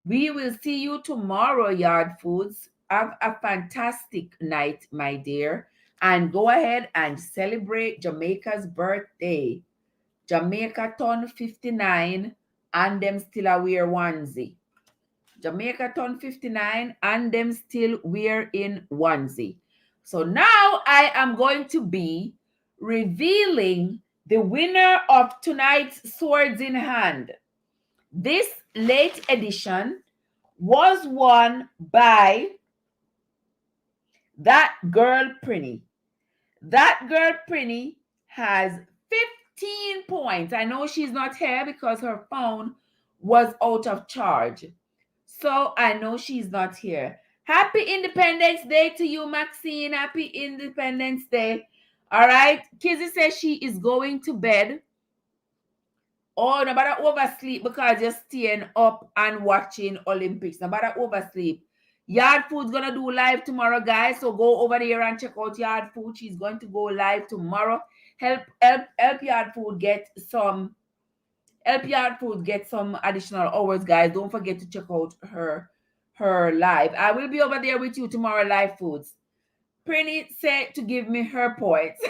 We will see you tomorrow, Yard Foods. Have a fantastic night, my dear. And go ahead and celebrate Jamaica's birthday. Jamaica turned 59 and them still a wear onesie. Jamaica turned 59 and them still wear in onesie. So now I am going to be revealing the winner of tonight's Swords in Hand. This late edition was won by that girl Prinny. That girl Prinny has 15 points. I know she's not here because her phone was out of charge. So I know she's not here. Happy Independence Day to you, Maxine. Happy Independence Day. All right. Kizzy says she is going to bed. Oh, no matter oversleep because you're staying up and watching Olympics. No matter oversleep. Yard Food's gonna do live tomorrow, guys. So go over there and check out Yard Food. She's going to go live tomorrow. Help Yard Food get some additional hours, guys. Don't forget to check out her live. I will be over there with you tomorrow, Live Foods. Prinny said to give me her points.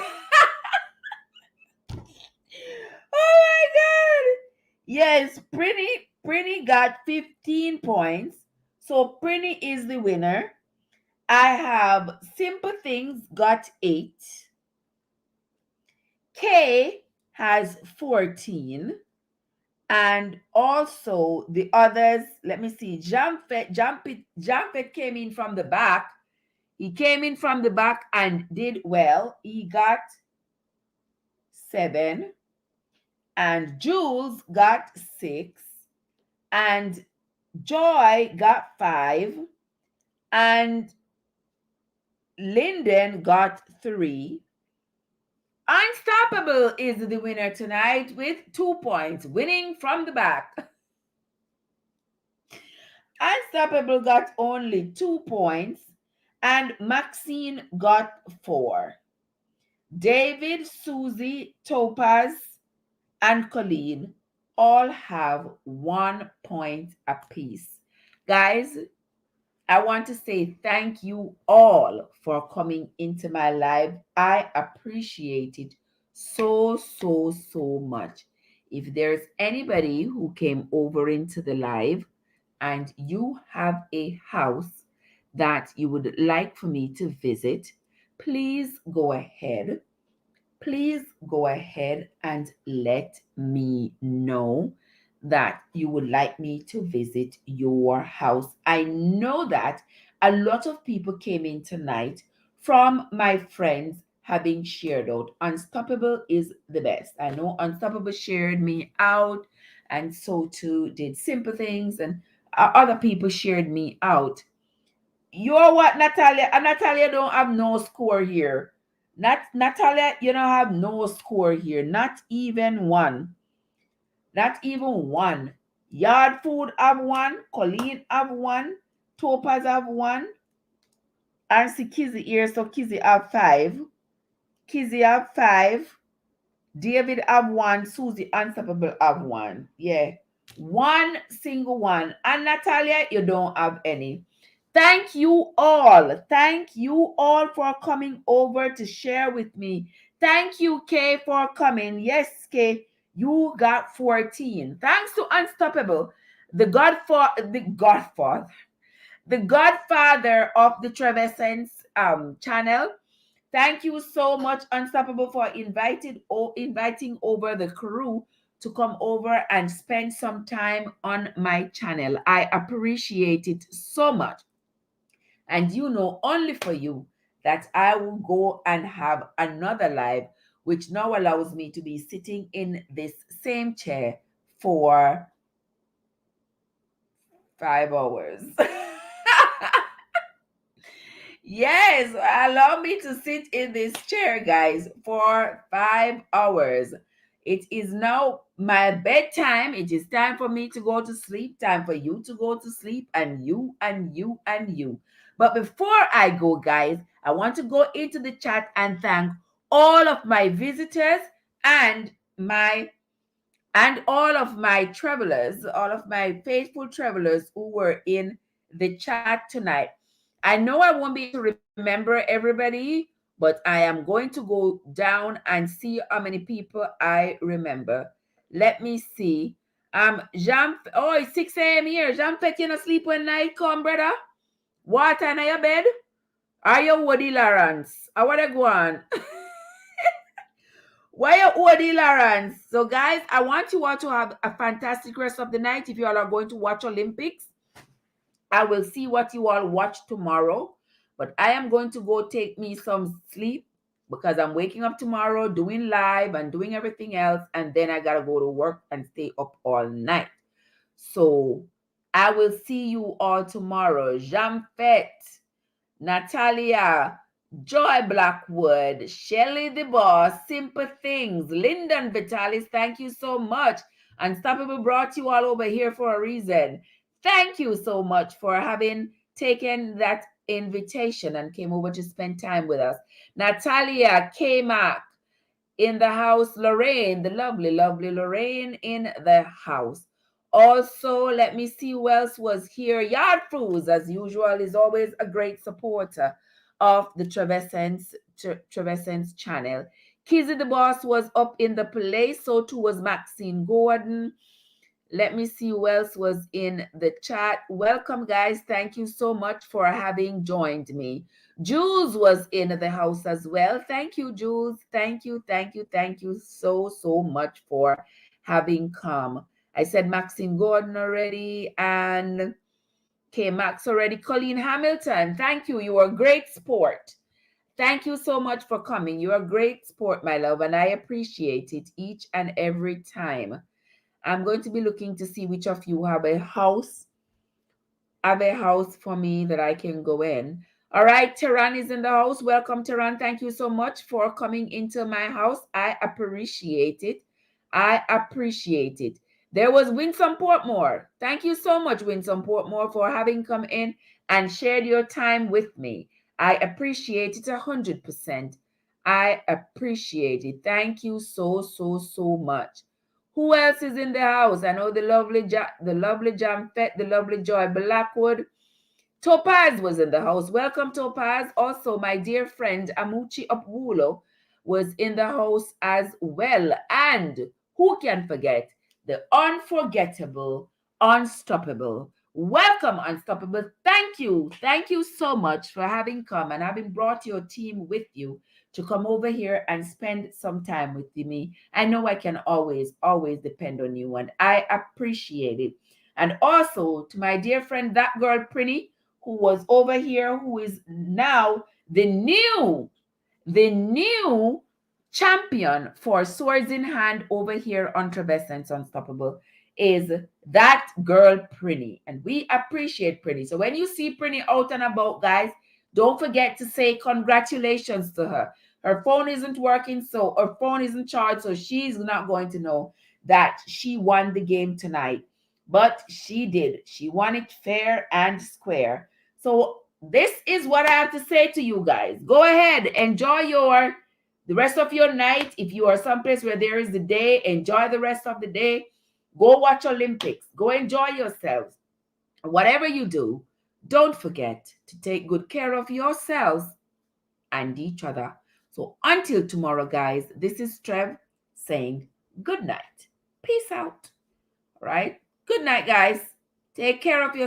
Oh my god. Yes, Prinny got 15 points. So Prinny is the winner. I have Simple Things got 8. Kay has 14. And also the others, let me see. Jampet came in from the back. He came in from the back and did well. He got 7. And Jules got 6. And Joy got 5. And Linden got 3. Unstoppable is the winner tonight with 2 points, winning from the back. Unstoppable got only 2 points, and Maxine got 4. David, Susie, Topaz, and Colleen all have 1 point apiece. Guys, I want to say thank you all for coming into my live. I appreciate it so, so, so much. If there's anybody who came over into the live and you have a house that you would like for me to visit, please go ahead. Please go ahead and let me know that you would like me to visit your house. I know that a lot of people came in tonight from my friends having shared out. Unstoppable is the best. I know Unstoppable shared me out, and so too did Simple Things, and other people shared me out. You're what, Natalia? And Natalia don't have no score here. Not Natalia, you don't have no score here. Not even one. Not even one. Yard Food have 1. Colleen have 1. Topaz have 1. I see Kizzy here, so Kizzy have 5. Kizzy have 5. David have 1. Susie Unstoppable have 1. Yeah. One single one. And Natalia, you don't have any. Thank you all. Thank you all for coming over to share with me. Thank you, Kay, for coming. Yes, Kay, you got 14. Thanks to Unstoppable, the godfather of the Trevescence channel. Thank you so much, Unstoppable, for inviting over the crew to come over and spend some time on my channel. I appreciate it so much. And you know, only for you that I will go and have another live, which now allows me to be sitting in this same chair for 5 hours. Yes, allow me to sit in this chair, guys, for 5 hours. It is now my bedtime. It is time for me to go to sleep, time for you to go to sleep, and you, and you, and you. But before I go, guys, I want to go into the chat and thank all of my visitors and my and all of my travelers, all of my faithful travelers who were in the chat tonight. I know I won't be able to remember everybody, but I am going to go down and see how many people I remember. Let me see. Jean, oh, it's 6 a.m. here. Jean Pet, you not sleep when night come, brother? Water in your bed? Are you Woody Lawrence? I want to go on. Why you Woody Lawrence? So, guys, I want you all to have a fantastic rest of the night. If you all are going to watch Olympics, I will see what you all watch tomorrow. But I am going to go take me some sleep because I'm waking up tomorrow, doing live and doing everything else. And then I got to go to work and stay up all night. So I will see you all tomorrow. Jean Fett, Natalia, Joy Blackwood, Shelly the Boss, Simple Things, Lyndon Vitalis, thank you so much. Unstoppable brought you all over here for a reason. Thank you so much for having taken that invitation and came over to spend time with us. Natalia, K-Mac in the house, Lorraine, the lovely, lovely Lorraine in the house. Also, let me see who else was here. Yard Fools, as usual, is always a great supporter of the Trevescence channel. Kizzy the Boss was up in the place, so too was Maxine Gordon. Let me see who else was in the chat. Welcome, guys. Thank you so much for having joined me. Jules was in the house as well. Thank you, Jules. Thank you, thank you, thank you so, so much for having come. I said Maxine Gordon already and K Max already. Colleen Hamilton, thank you. You were a great sport. Thank you so much for coming. You're a great sport, my love, and I appreciate it each and every time. I'm going to be looking to see which of you have a house for me that I can go in. All right, Tehran is in the house. Welcome, Tehran. Thank you so much for coming into my house. I appreciate it. I appreciate it. There was Winsome Portmore. Thank you so much, Winsome Portmore, for having come in and shared your time with me. I appreciate it 100%. I appreciate it. Thank you so, so, so much. Who else is in the house? I know the lovely Jam Fett, the lovely Joy Blackwood. Topaz was in the house. Welcome, Topaz. Also, my dear friend Amuchi Opwulo was in the house as well. And who can forget the unforgettable, unstoppable? Welcome, Unstoppable. Thank you. Thank you so much for having come and having brought your team with you to come over here and spend some time with me. I know I can always, always depend on you, and I appreciate it. And also to my dear friend, that girl Prinny, who was over here, who is now the new champion for Swords in Hand over here on Trevescence Unstoppable, is that girl Prinny. And we appreciate Prinny. So when you see Prinny out and about, guys, don't forget to say congratulations to her. Her phone isn't working, so her phone isn't charged, so she's not going to know that she won the game tonight. But she did. She won it fair and square. So this is what I have to say to you guys. Go ahead, enjoy the rest of your night. If you are someplace where there is the day, enjoy the rest of the day. Go watch Olympics. Go enjoy yourselves. Whatever you do, don't forget to take good care of yourselves and each other. So until tomorrow, guys, this is Trev saying good night. Peace out. All right. Good night, guys. Take care of yourself.